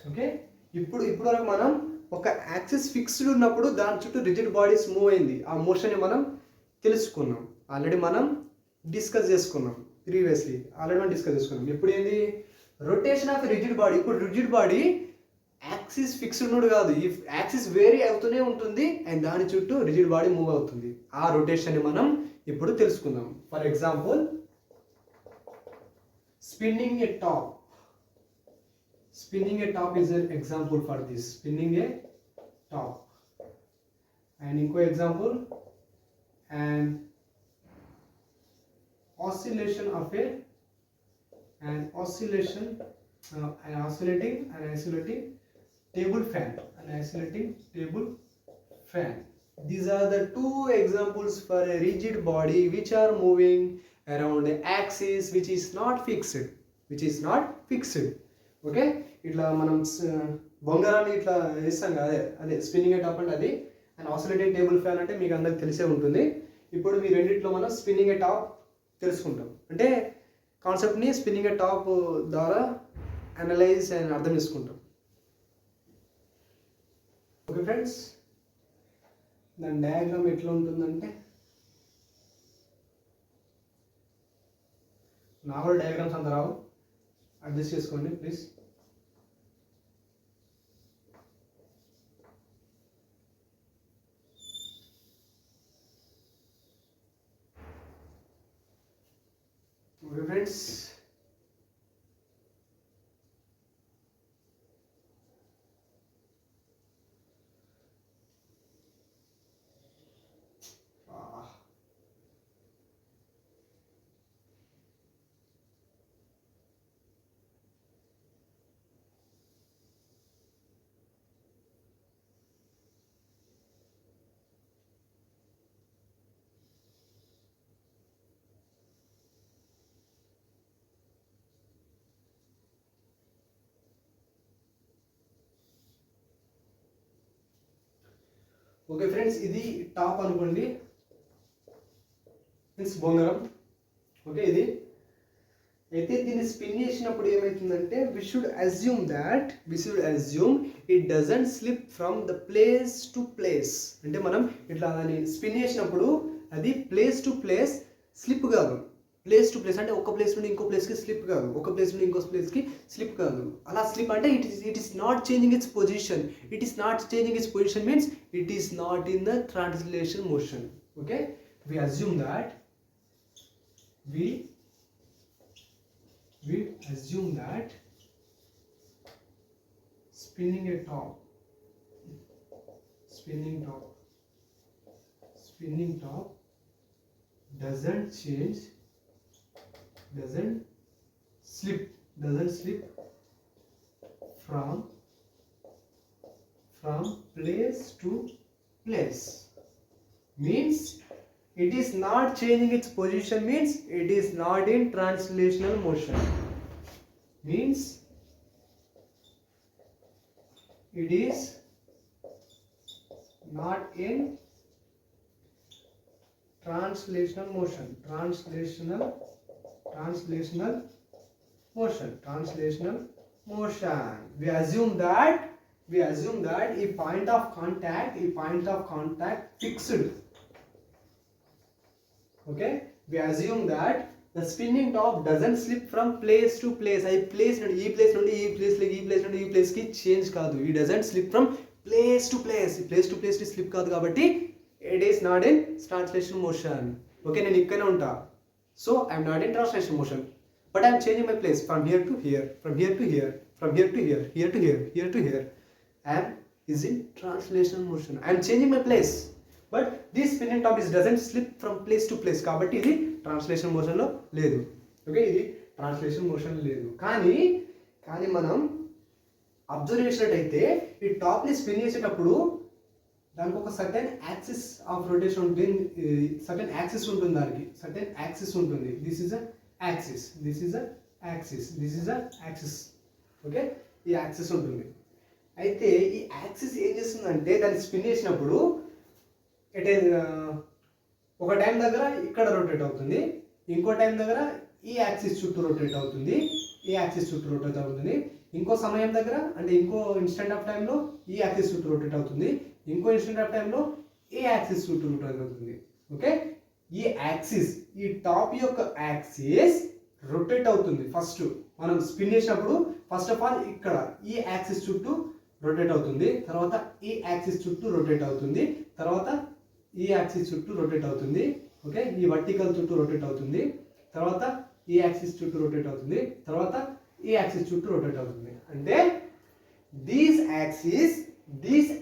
okay. ఇప్పుడు వరకు మనం ఒక axis fixed ఉన్నప్పుడు దాని చుట్టూ rigid bodies move అయింది, ఆ మోషన్ని మనం తెలుసుకున్నాం, ఆల్రెడీ మనం డిస్కస్ చేసుకున్నాం ప్రీవియస్లీ, ఇప్పుడు ఏంది రొటేషన్ ఆఫ్ రిజిడ్ బాడీ. ఇప్పుడు రిజిడ్ బాడీ యాక్సిస్ ఫిక్స్డ్ ఉన్నప్పుడు కాదు, ఈ యాక్సిస్ వేరీ అవుతూనే ఉంటుంది అండ్ దాని చుట్టూ రిజిడ్ బాడీ మూవ్ అవుతుంది, ఆ రొటేషన్ని మనం ఇప్పుడు తెలుసుకుందాం. For example spinning a top is an example for this, spinning a top. And inko example, an oscillating table fan. These are the two examples for a rigid body which are moving around the axis which is not fixed. Okay, ఇట్లా మనం బొంగరాన్ని ఇట్లా వేస్తాం కదా, అదే spinning top అంటే అది, and oscillating table fan అంటే మీకు అందరికి తెలిసే ఉంటుంది. ఇప్పుడు మీ రెండిట్లో మనం స్పిన్నింగ్ ఏ టాప్ తెలుసుకుంటాం, అంటే కాన్సెప్ట్ని స్పిన్నింగ్ ఏ టాప్ ద్వారా అనలైజ్ అండ్ అర్థం చేసుకుంటాం. ఓకే ఫ్రెండ్స్, దాని డయాగ్రామ్ ఎట్లా ఉంటుందంటే, నా కూడా డయాగ్రామ్స్ అంత రావు, అడ్జస్ట్ చేసుకోండి please. Okay friends, okay friends, ఇది టాప్ అనుకోండి, మీన్స్ బొంగరం. ఓకే, ఇది అయితే దీన్ని స్పిన్ చేసినప్పుడు ఏమవుతుందంటే, we should assume it doesn't slip from the place to place. అంటే మనం ఇట్లా దాన్ని స్పిన్ చేసినప్పుడు అది ప్లేస్ టు ప్లేస్ స్లిప్ కాదు, ప్లేస్ టు ప్లేస్ అంటే ఒక ప్లేస్ నుండి ఇంకో ప్లేస్కి స్లిప్ కాదు, ఒక ప్లేస్ నుండి ఇంకో ప్లేస్కి స్లిప్ కాదు. అలా స్లిప్ అంటే it is not changing its position. Means it is not in the translation motion. Okay, we assume that spinning top doesn't slip from place to place. Means it is not changing its position, means it is not in translational motion. Means it is not in translational motion. We assume that a point of contact fixed. Okay, we assume that the spinning top doesn't slip from place to place. I place నుండి ఈ place నుండి ఈ place కి, ఈ place నుండి ఈ place కి change కాదు. It doesn't slip from place to place. Place to place కి స్లిప్ కాదు కాబట్టి it is not in translation motion. Okay, నేను ఇక్కడనే ఉంటా, so I am not in translation motion, but I am changing my place from here to here, from here to here, from here to here, here to here, here to here. I am is in translation motion. I am changing my place, but this spinning top doesn't slip from place to place కాబట్టి ఇది translation మోషన్లో లేదు. Okay, ఇది translation motion లేదు. కానీ మనం observe చేసినట్టయితే ఈ టాప్ని స్పిన్ చేసేటప్పుడు దానికి ఒక సర్టెన్ యాక్సిస్ ఆఫ్ రొటేషన్ ఉంటుంది, సర్టెన్ యాక్సిస్ ఉంటుంది, దానికి సర్టెన్ యాక్సిస్ ఉంటుంది. This is a axis, this is a axis, this is a axis. Okay, ఈ యాక్సిస్ ఉంటుంది. అయితే ఈ యాక్సిస్ ఏం చేస్తుందంటే దాన్ని స్పిన్ చేసినప్పుడు ఒక టైం దగ్గర ఇక్కడ రొటేట్ అవుతుంది, ఇంకో టైం దగ్గర ఈ యాక్సిస్ చుట్టూ రొటేట్ అవుతుంది, ఈ యాక్సిస్ చుట్టూ రొటేట్ అవుతుంది. ఇంకో సమయం దగ్గర అంటే ఇంకో ఇన్స్టెంట్ ఆఫ్ టైంలో ఈ యాక్సిస్ చుట్టూ రొటేట్ అవుతుంది, ఇంకో ఇన్స్టెంట్ ఆఫ్ టైంలో ఈ యాక్సిస్ చుట్టూ రొటేట్ అవుతుంది. ఓకే, ఈ యాక్సిస్, ఈ టాప్ యొక్క యాక్సిస్ రొటేట్ అవుతుంది. ఫస్ట్ మనం స్పిన్ చేసినప్పుడు ఫస్ట్ ఆఫ్ ఆల్ ఇక్కడ ఈ యాక్సిస్ చుట్టూ రొటేట్ అవుతుంది, తర్వాత ఈ యాక్సిస్ చుట్టూ రొటేట్ అవుతుంది, తర్వాత ఈ యాక్సిస్ చుట్టూ రొటేట్ అవుతుంది. ఓకే, ఈ వర్టికల్ చుట్టూ రొటేట్ అవుతుంది, తర్వాత ఈ యాక్సిస్ చుట్టూ రొటేట్ అవుతుంది, తర్వాత ఈ యాక్సిస్ చుట్టూ రొటేట్ అవుతుంది. అంటే these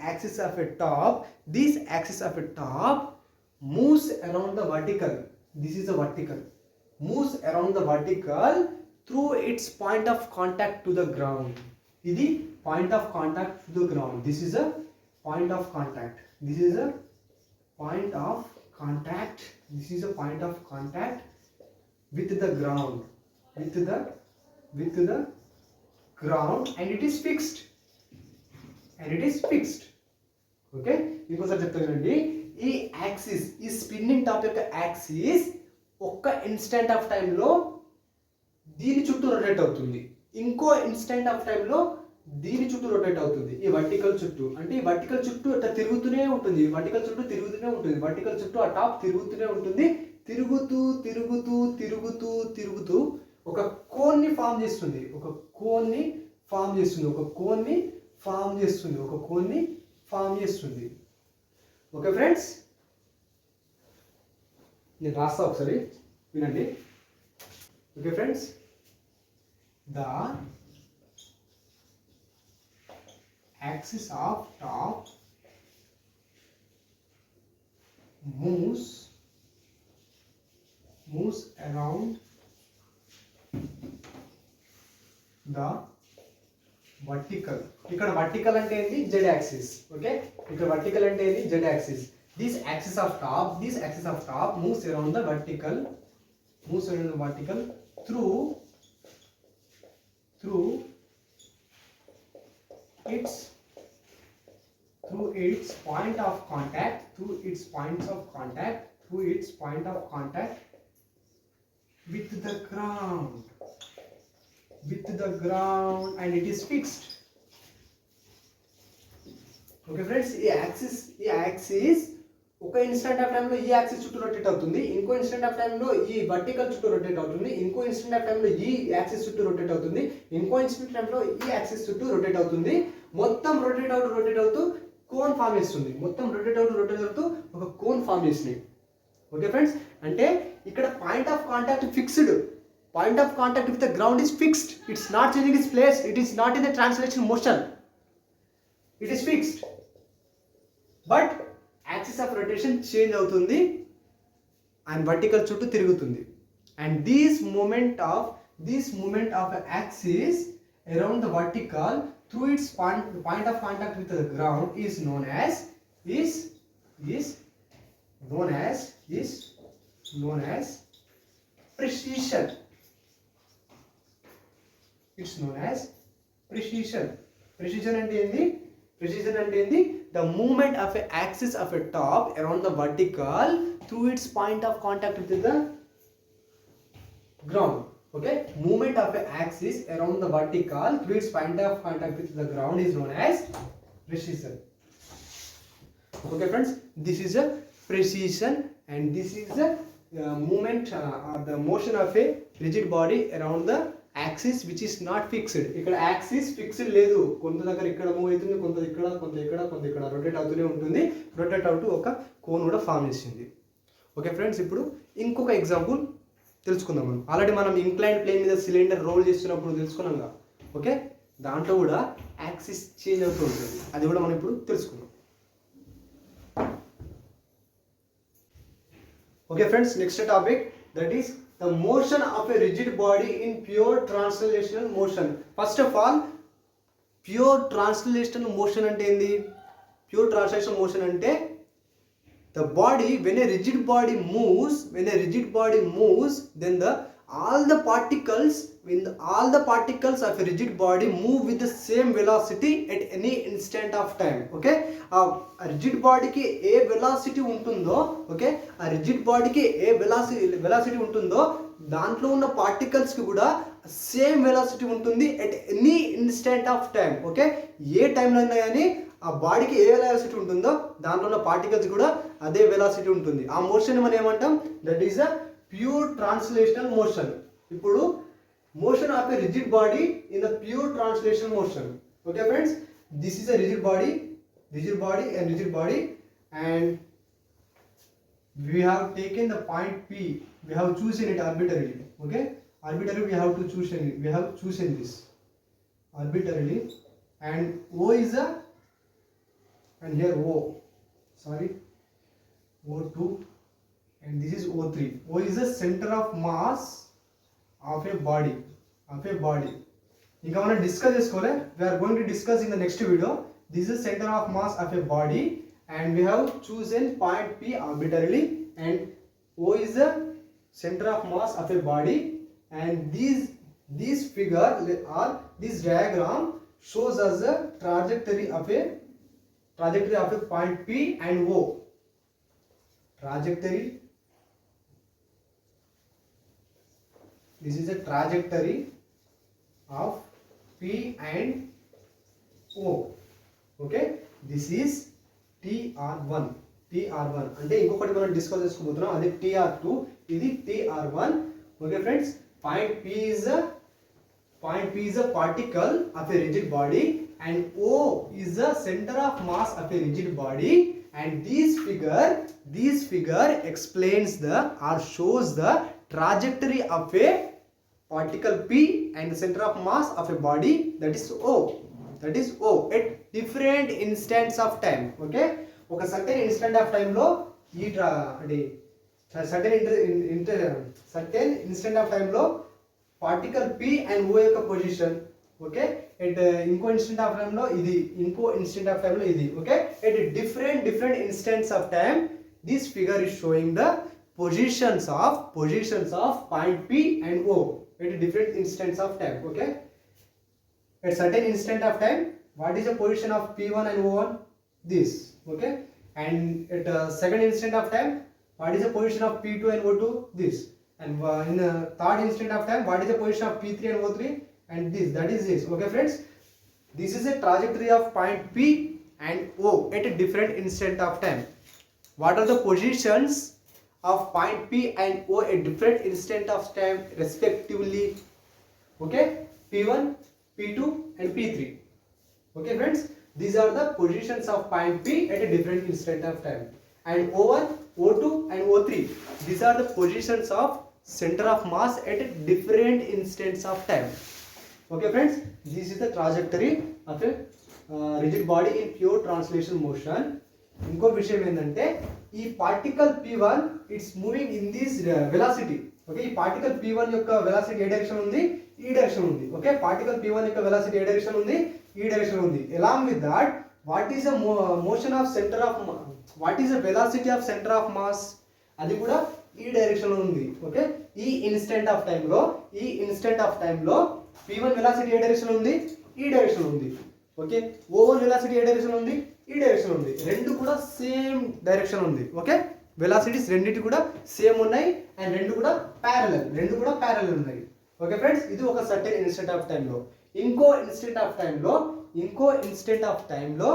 axis of a top, this axis of a top moves around the vertical. This is a vertical, moves around the vertical through its point of contact to the ground. This point of contact to the ground. This is a point of contact. This is a point of contact. This is a point of contact with the ground, with the ground, and it is fixed. Okay, ఇంకోసారి చెప్తానండి. ఈ axis, ఈ spinning top యొక్క axis ఒక్క instant of టైంలో దీని చుట్టూ rotate అవుతుంది, ఇంకో ఇన్స్టెంట్ ఆఫ్ టైంలో దీని చుట్టూ రొటేట్ అవుతుంది. ఈ వర్టికల్ చుట్టూ, అంటే ఈ వర్టికల్ చుట్టూ అట్లా తిరుగుతూనే ఉంటుంది, వర్టికల్ చుట్టూ తిరుగుతూనే ఉంటుంది, వర్టికల్ చుట్టూ ఆ టాప్ తిరుగుతూనే ఉంటుంది. తిరుగుతూ తిరుగుతూ తిరుగుతూ తిరుగుతూ ఒక కోన్ని ఫామ్ చేస్తుంది, ఒక కోన్ని ఫామ్ చేస్తుంది, ఒక కోన్ని ఫామ్ చేస్తుంది, ఒక కోన్ని ఫామ్ చేస్తుంది. ఓకే ఫ్రెండ్స్, నేను రాస్తా ఒకసారి వినండి. Okay friends, the axis of top moves around the vertical. ఇక్కడ వర్టికల్ అంటే ఏంటి? Z axis. ఓకే, ఇక్కడ వర్టికల్ అంటే ఏంటి? Z axis. this axis of top moves around the vertical through its point of contact with the ground, and it is fixed. Okay friends, ఈ axis ఒక instant of టైంలో ఈ axis చుట్టూ rotate అవుతుంది, ఇంకో ఇన్స్టెంట్ ఆఫ్ టైంలో ఈ vertical చుట్టూ రొటేట్ అవుతుంది, ఇంకో ఇన్స్టెంట్ ఆఫ్ టైంలో ఈ యాక్సిస్ చుట్టూ రొటేట్ అవుతుంది, ఇంకో ఇన్స్టెంట్ టైంలో ఈ యాక్సిస్ చుట్టూ రొటేట్ అవుతుంది. మొత్తం రొటేట్ అవుతూ కోన్ ఫామ్ చేస్తుంది, మొత్తం రొటేట్ అవుతూ ఒక కోన్ ఫామ్ చేస్తుంది. ఓకే ఫ్రెండ్స్, అంటే ఇక్కడ point of contact fixed, point of contact with the ground is fixed. It's not changing its place. It is not in the translation motion. It is fixed. But axis of rotation change అవుతుంది and vertical చుట్టూ తిరుగుతుంది. And this movement of an axis around the vertical through its point of contact with the ground is known as precision. It's known as precision. Precision అంటే ఏంది? The movement of an axis of a top around the vertical through its point of contact with the ground. Okay, movement of an axis around the vertical through its point of contact with the ground is known as precision. Okay friends, this is a precision, and this is the movement or the motion of a rigid body around the axis which is not fixed. ఇక్కడ axis fixed లేదు, కొంత దగ్గర ఇక్కడ move అవుతుంది, కొంత ఇక్కడ rotate అవుతూనే ఉంటుంది, రొటేట్ అవుతూ ఒక కోన్ కూడా ఫామ్ చేసింది. ఓకే ఫ్రెండ్స్, ఇప్పుడు ఇంకొక ఎగ్జాంపుల్ తెలుసుకుందాం. ఆల్రెడీ మనం ఇంక్లైన్ ప్లేన్ మీద సిలిండర్ రోల్ చేస్తున్నప్పుడు తెలుసుకున్నాం కదా. ఓకే, దాంట్లో కూడా యాక్సిస్ చేంజ్ అవుతూ ఉంటుంది, అది కూడా మనం ఇప్పుడు తెలుసుకుందాం. Okay friends, next topic that is the motion of a rigid body in pure translational motion. First of all, pure translational motion ante endi? Pure translational motion ante the body, when a rigid body moves, then all the particles of a rigid body move with the same velocity at any instant of time. Okay, a rigid body ki A velocity ఉంటుందో, okay, ఆ rigid body కి ఏ velocity ఉంటుందో దాంట్లో ఉన్న particles కి కూడా same velocity ఉంటుంది at any instant of time. Okay, ఏ టైంలో అయినా కానీ ఆ బాడీకి ఏ వెలాసిటీ ఉంటుందో దాంట్లో ఉన్న పార్టికల్స్ కూడా అదే వెలాసిటీ ఉంటుంది. ఆ మోషన్ మనం ఏమంటాం? That is a pure translational motion. ఇప్పుడు motion of a rigid body in the pure translational motion. Okay friends, this is a rigid body and we have taken the point P, we have chosen it arbitrarily. Okay, arbitrarily we have chosen this arbitrarily, and O is a, and here O2, and this is O3. O is the center of mass of a body. ఇంకా మనం discuss చేసుకోలే, we are going to discuss in the next video. This is center of mass of a body and we have chosen point P arbitrarily, and O is the center of mass of a body, and this figure or this diagram shows us the trajectory of a point P and O. This is a trajectory of P and O. Okay, this is TR1 అంటే ఇంకొకటి మనం discuss చేసుకోబోతున్నాం, అది TR2, ఇది TR1. Okay friends, point P is a particle of a rigid body and O is the center of mass of a rigid body, and this figure explains or shows the trajectory of a particle P and the center of mass of a body, that is O at different instants of time. Okay, ఒక certain instant of time లో ఈ certain instant of time లో particle P and O యొక్క position, okay, at ఇంకో instant of time లో ఇది, ఇంకో instant of time లో ఇది. Okay, at different instants of time this figure is showing the positions of point P and O at different instants of time. Okay, at certain instant of time, what is the position of P1 and O1? This. Okay, and at second instant of time, what is the position of P2 and O2? This. And in the third instant of time, what is the position of P3 and O3? And this. That is this. Okay friends, this is a trajectory of point P and O at a different instant of time. What are the positions of point P and O at different instant of time respectively? Okay, P1, P2 and P3. Okay friends, these are the positions of point P at a different instant of time, and O1, O2 and O3, these are the positions of center of mass at a different instants of time. Okay friends, this is the trajectory of a rigid body in pure translation motion. ఇంకో విషయం ఏంటంటే ఈ particle P1 it's moving in this velocity. Okay, ఈ particle P1 యొక్క velocity ఏ direction ఉంది? ఈ direction ఉంది. Okay, particle P1 యొక్క వెలాసిటీ ఏ డైరెక్షన్ ఉంది? ఈ డైరెక్షన్ ఉంది. Along with that, what is the motion of centre of, what is the velocity of centre of mass? అది కూడా ఈ డైరెక్షన్ లో ఉంది. ఓకే, ఈ ఇన్స్టెంట్ ఆఫ్ టైం లో P1 వెలాసిటీ ఏ డైరెక్షన్ ఉంది? ఈ డైరెక్షన్ ఉంది. ఓకే, O1 వెలాసిటీ ఏ డైరెక్షన్ ఉంది? ఈ డైరెక్షన్ ఉంది. రెండు కూడా సేమ్ డైరెక్షన్ ఉంది. ఓకే, వెలాసిటీస్ రెండింటి కూడా సేమ్ ఉన్నాయి అండ్ రెండు కూడా ప్యారలల్ ఉన్నాయి. ఓకే ఫ్రెండ్స్, ఇది ఒక సర్టెన్ ఇన్స్టెంట్ ఆఫ్ టైం లో. ఇంకో ఇన్స్టెంట్ ఆఫ్ టైం లో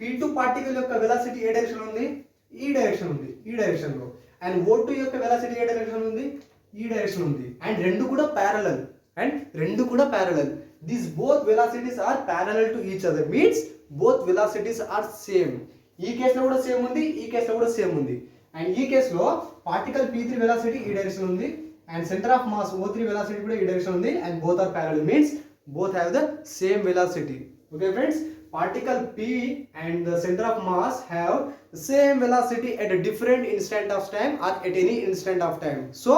P2 పార్టికల్ యొక్క వెలాసిటీ ఏ డైరెక్షన్ ఉంది? ఈ డైరెక్షన్ ఉంది, ఈ డైరెక్షన్ లో. అండ్ O2 యొక్క వెలాసిటీ ఏ డైరెక్షన్ ఉంది? ఈ డైరెక్షన్ ఉంది. అండ్ రెండు కూడా parallel. These both velocities are parallel to each other, means both velocities are same. ఈ కేసులో కూడా సేమ్ ఉంది, ఈ కేసులో కూడా సేమ్ ఉంది. అండ్ ఈ కేసులో పార్టికల్ P3 వెలాసిటీ ఈ డైరెక్షన్ ఉంది and centre of mass O3 velocity కూడా ఈ డైరెక్షన్ ఉంది, and both are parallel, means both have the same velocity. Okay friends, particle P and the center of mass have the same velocity at a different instant of time or at any instant of time. So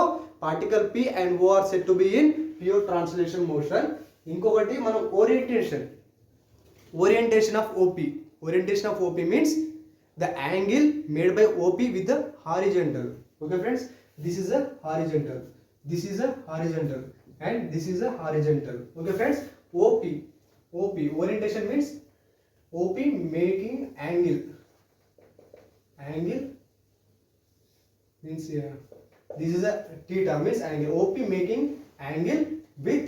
particle P and O are said to be in pure translation motion. ఇంకొకటి మనం orientation of OP. Orientation of OP means the angle made by OP with the horizontal. Okay friends, this is a horizontal, this is a horizontal, and this is a horizontal. Okay friends, OP orientation means OP making angle means this is a theta means angle. OP making angle with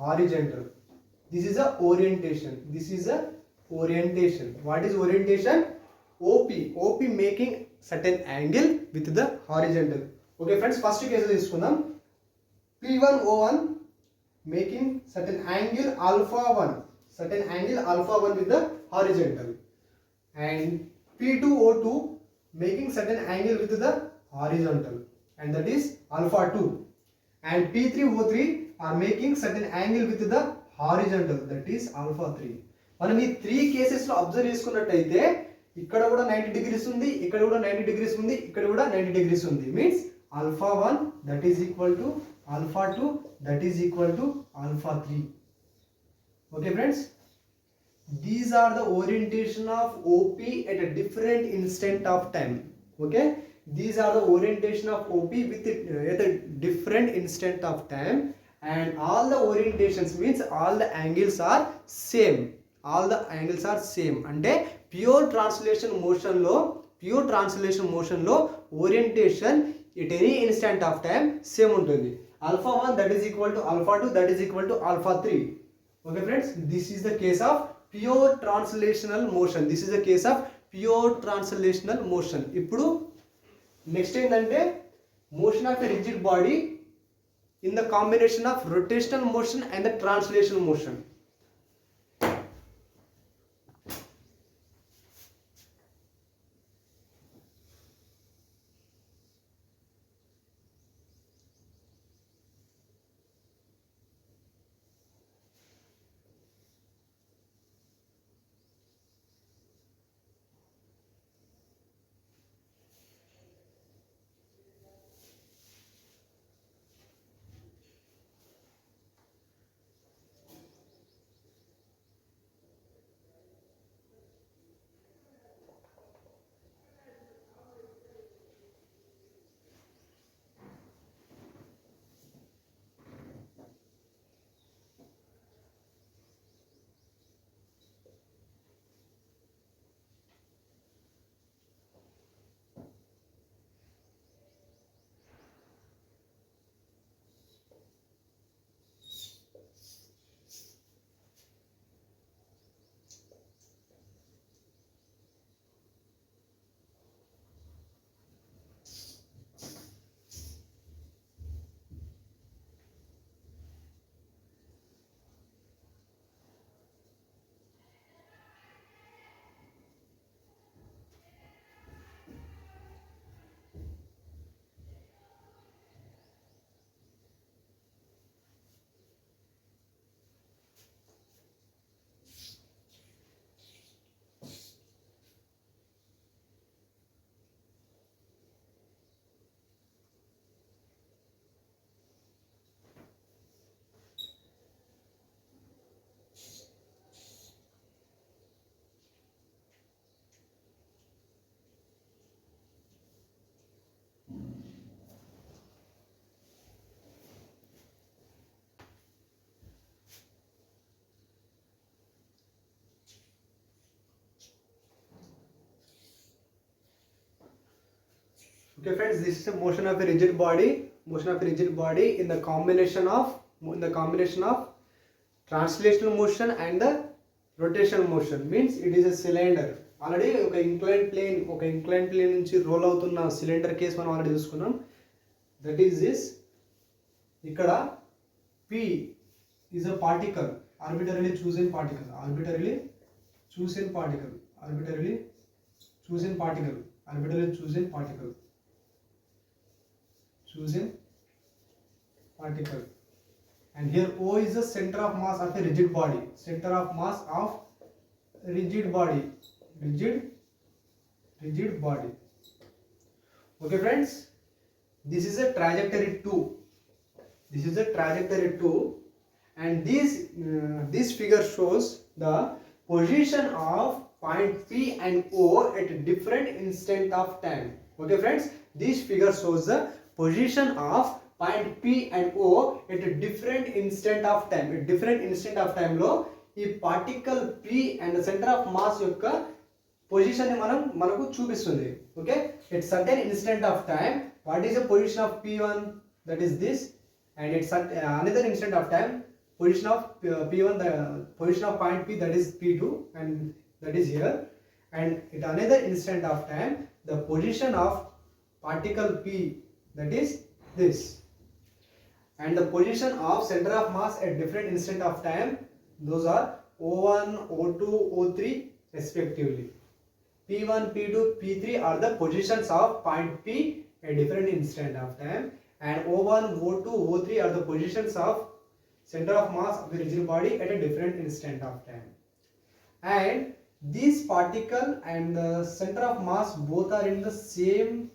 horizontal. This is a orientation. This is a orientation. What is orientation? OP making certain angle with the horizontal. Okay friends, first case తీసుకుందాం. P1O1 making certain angle alpha 1 with the horizontal, and P2O2 making certain angle with the horizontal, and that is alpha 2, and P3O3 are making certain angle with the horizontal, that is alpha 3. మనం ఈ 3 cases లో observe చేసుకున్నట్టయితే ఇక్కడ కూడా 90 degrees ఉంది, ఇక్కడ కూడా 90 degrees ఉంది, ఇక్కడ కూడా 90 డిగ్రీస్ ఉంది. Means alpha 1 that is equal to alpha 2 that is equal to alpha 3. Okay friends, these are the orientation of OP at a different instant of time. Okay, these are the orientation of OP with at a different instant of time, and all the orientations means all the angles are same. All the angles are same. అంటే pure translation motion లో orientation at any instant of time same ఉంటుంది. alpha 1 that is equal to alpha 2 that is equal to alpha 3. Okay friends, this is the case of pure translational motion. This is the case of pure translational motion. ఇప్పుడు next ఏంటంటే motion of a rigid body in the combination of rotational motion and the translational motion. Okay friends, this is a motion of a rigid body in the combination of translational motion and the rotational motion. Means it is a cylinder. Already ఒక incline plane నుంచి role అవుతున్న cylinder case మనం already చూసుకున్నాం. That is this. ఇక్కడ P is a particle, arbitrarily chosen particle, and here O is the center of mass of a rigid body, rigid body. Okay friends, this is a trajectory 2. This is a trajectory 2, and this figure shows the position of point P and O at different instant of time. Okay friends, this figure shows the position of point P and O at a different instant of time. At different instant of time లో ఈ particle P and center of mass యొక్క position ని మనకు చూపిస్తుంది. Okay, at certain instant of time what is the position of P1, that is this, and it's another instant of time position of P1, the position of point P, that is P2, and that is here, and at another instant of time the position of particle P, that is this, and the position of center of mass at different instant of time, those are O1, O2, O3 respectively. P1, P2, P3 are the positions of point P at different instant of time, and O1, O2, O3 are the positions of center of mass of the rigid body at a different instant of time. And this particle and the center of mass both are in the same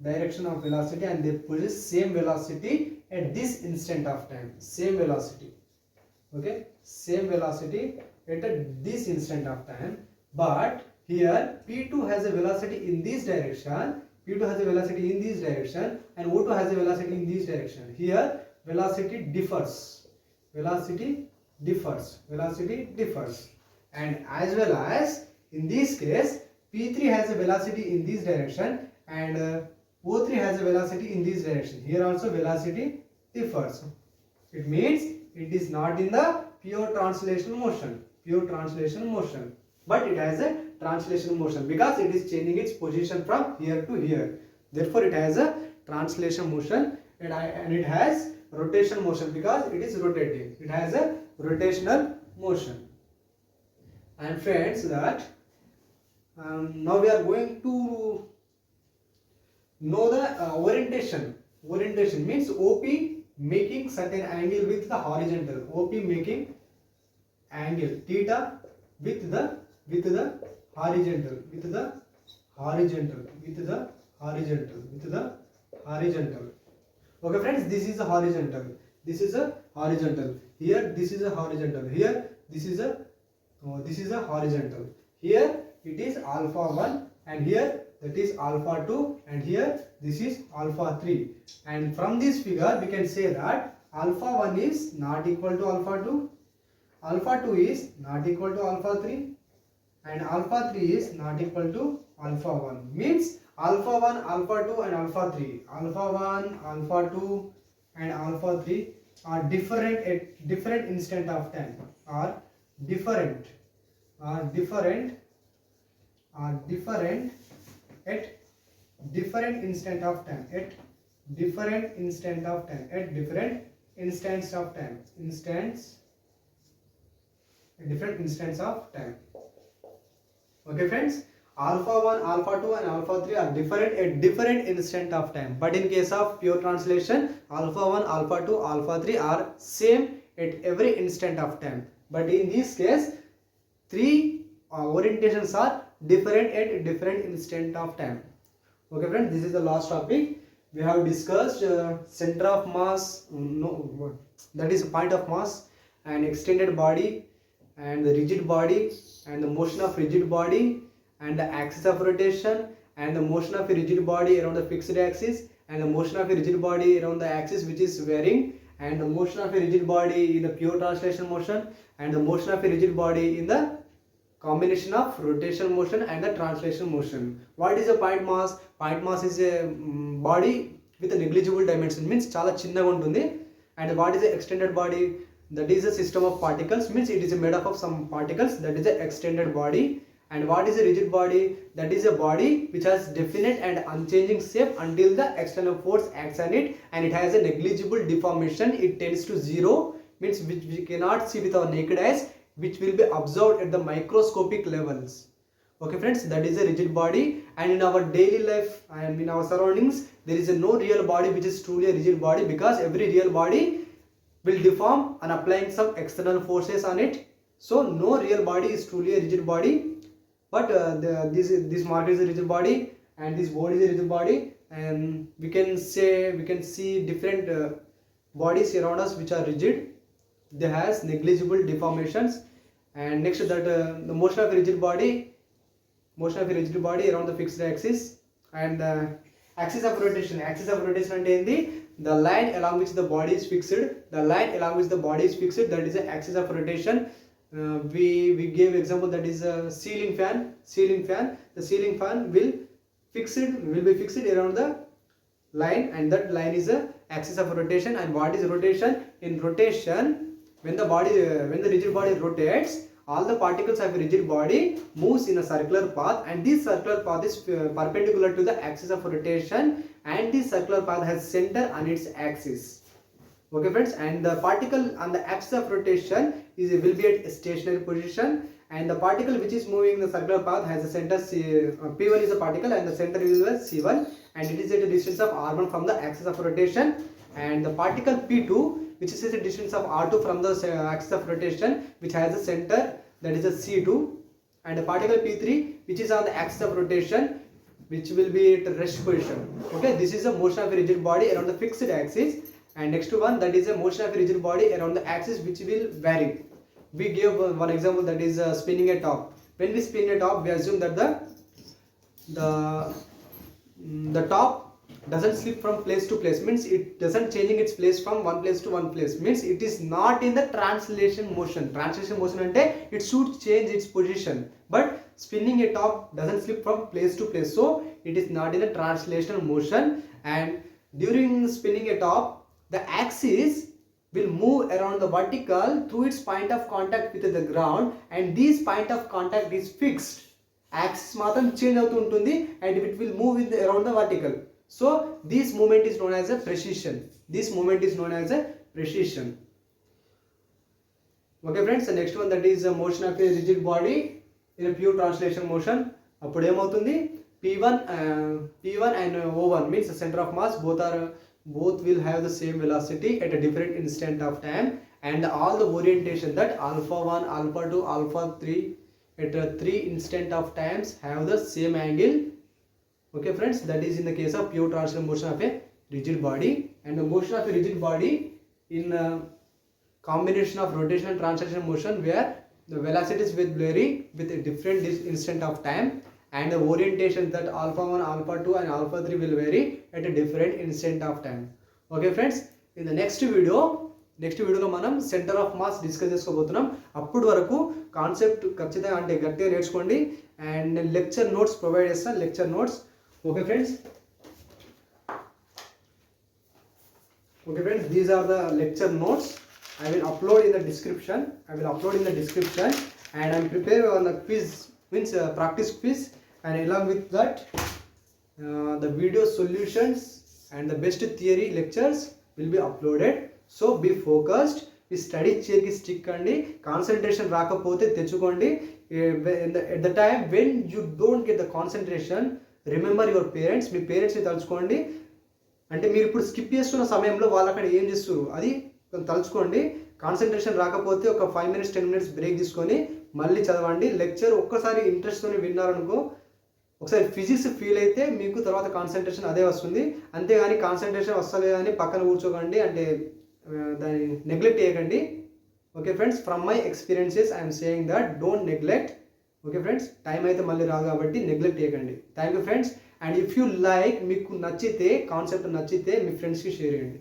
direction of velocity, and they possess same velocity at this instant of time. Same velocity. Okay, same velocity at this instant of time, but here P2 has a velocity in this direction, P2 has a velocity in this direction, and O2 has a velocity in this direction. Here velocity differs, velocity differs, and as well as in this case P3 has a velocity in this direction, and O3 has a velocity in this direction. Here also velocity differs. It means it is not in the pure translational motion, but it has a translational motion because it is changing its position from here to here. Therefore it has a translation motion, and it has rotation motion because it is rotating. It has a rotational motion. And friends, that now we are going to know the orientation. Orientation means OP making certain angle with the horizontal. OP making angle theta with the horizontal. Okay friends, this is a horizontal. Here this is a horizontal. Here this is a horizontal. Here it is alpha 1, and here that is alpha 2, and here this is alpha 3. And from this figure we can say that alpha 1 is not equal to alpha 2, alpha 2 is not equal to alpha 3, and alpha 3 is not equal to alpha 1. Means alpha 1, alpha 2 and alpha 3, alpha 1, alpha 2 and alpha 3 are different at different instant of time, are different at different instant of time, at different instants of time. Okay friends, alpha 1, alpha 2 and alpha 3 are different at different instant of time, but in case of pure translation, alpha 1, alpha 2, alpha 3 are same at every instant of time, but in this case three orientations are different at different instant of time. Okay friends, this is the last topic. We have discussed center of mass, that is point of mass, and extended body, and the rigid body, and the motion of rigid body, and the axis of rotation, and the motion of a rigid body around the fixed axis, and the motion of a rigid body around the axis which is varying, and the motion of a rigid body in the pure translation motion, and the motion of a rigid body in the combination of rotational motion and the translation motion. What is a point mass? Point mass is a body with a negligible dimension, means chala chinnaga untundi. And what is the extended body? That is a system of particles, means it is made up of some particles, that is the extended body. And what is a rigid body? That is a body which has definite and unchanging shape until the external force acts on it, and it has a negligible deformation. It tends to zero, means which we cannot see with our naked eyes, which will be observed at the microscopic levels. Okay friends, that is a rigid body. And in our daily life and in our surroundings, there is no real body which is truly a rigid body, because every real body will deform on applying some external forces on it. So no real body is truly a rigid body, but this market is a rigid body. and this body is a rigid body, and we can see different bodies around us which are rigid. They has negligible deformations. And next that the motion of a rigid body around the fixed axis. And axis of rotation అంటే ఏంది? The line along which the body is fixed, that is the axis of rotation. We gave example, that is a ceiling fan. The ceiling fan will be fixed around the line, and that line is a axis of rotation. And what is rotation? In rotation, when the rigid body rotates, all the particles of a rigid body moves in a circular path, and this circular path is perpendicular to the axis of rotation, and this circular path has center on its axis. Okay friends, and the particle on the axis of rotation will be at a stationary position, and the particle which is moving in the circular path has a center P1 is a particle, and the center is C1, and it is at a distance of R1 from the axis of rotation. And the particle P2, which is a distance of R2 from the axis of rotation, which has a center, that is a C2. And the particle P3, which is on the axis of rotation, which will be at rest position. Okay, this is a motion of a rigid body around the fixed axis. And next one, that is a motion of a rigid body around the axis which will vary. We gave one example, that is spinning a top. When we spin a top, we assume that the top doesn't slip from place to place, means it doesn't changing its place from one place to one place, means it is not in the translation motion ante it should change its position, but spinning a top doesn't slip from place to place, so it is not in a translational motion. And during spinning a top, the axis will move around the vertical through its point of contact with the ground, and this point of contact is fixed. Axis మాత్రం change అవుతూ ఉంటుంది, and it will move around the vertical. So this movement is known as a precession. Okay friends, the next one, that is a motion of a rigid body in a pure translation motion. అప్పుడు ఏమవుతుంది? P1 and O1 means the center of mass, both will have the same velocity at a different instant of time, and all the orientation, that alpha 1, alpha 2, alpha 3 at 3 instant of times have the same angle. Okay friends, that is in the case of pure translation motion of a rigid body. And the motion of a rigid body in a combination of rotation and translation motion, where the velocities will vary with a different instant of time, and the orientation, that alpha 1, alpha 2 and alpha 3 will vary at a different instant of time. Okay friends, in the next video లో మనం centre of mass discuss చేసుకోబోతున్నాం. అప్పుడు వరకు concept ఖచ్చితంగా అంటే గట్టిగా నేర్చుకోండి, and నేను లెక్చర్ నోట్స్ ప్రొవైడ్ చేస్తాను, lecture notes. Okay friends, these are the lecture notes. I will upload in the description, and I am preparing on the quiz, means practice quiz, and along with that the video solutions and the best theory lectures will be uploaded. So be focused, ఈ study చేయకి stick అండి, concentration రాకపోతే తెచ్చుకోండి. At the time when you don't get the concentration, remember your parents. మీ పేరెంట్స్ని తలుచుకోండి, అంటే మీరు ఇప్పుడు skip చేస్తున్న సమయంలో వాళ్ళు అక్కడ ఏం చేస్తారు అది తలుచుకోండి. కాన్సన్ట్రేషన్ రాకపోతే ఒక 5 minutes 10 minutes బ్రేక్ తీసుకొని మళ్ళీ చదవండి. లెక్చర్ ఒక్కసారి ఇంట్రెస్ట్తోనే విన్నారనుకో, ఒకసారి ఫిజిక్స్ ఫీల్ అయితే మీకు తర్వాత కాన్సన్ట్రేషన్ అదే వస్తుంది. అంతేగాని కాన్సన్ట్రేషన్ వస్తలేదని పక్కన కూర్చోకండి, అంటే దాన్ని నెగ్లెక్ట్ చేయకండి. Okay friends, from my experiences I'm saying that don't neglect. Okay friends, time అయితే మళ్ళీ రాదు కాబట్టి నెగ్లెక్ట్ చేయకండి. Thank you friends. And if you like, మీకు నచ్చితే కాన్సెప్ట్ నచ్చితే మీ ఫ్రెండ్స్కి షేర్ చేయండి.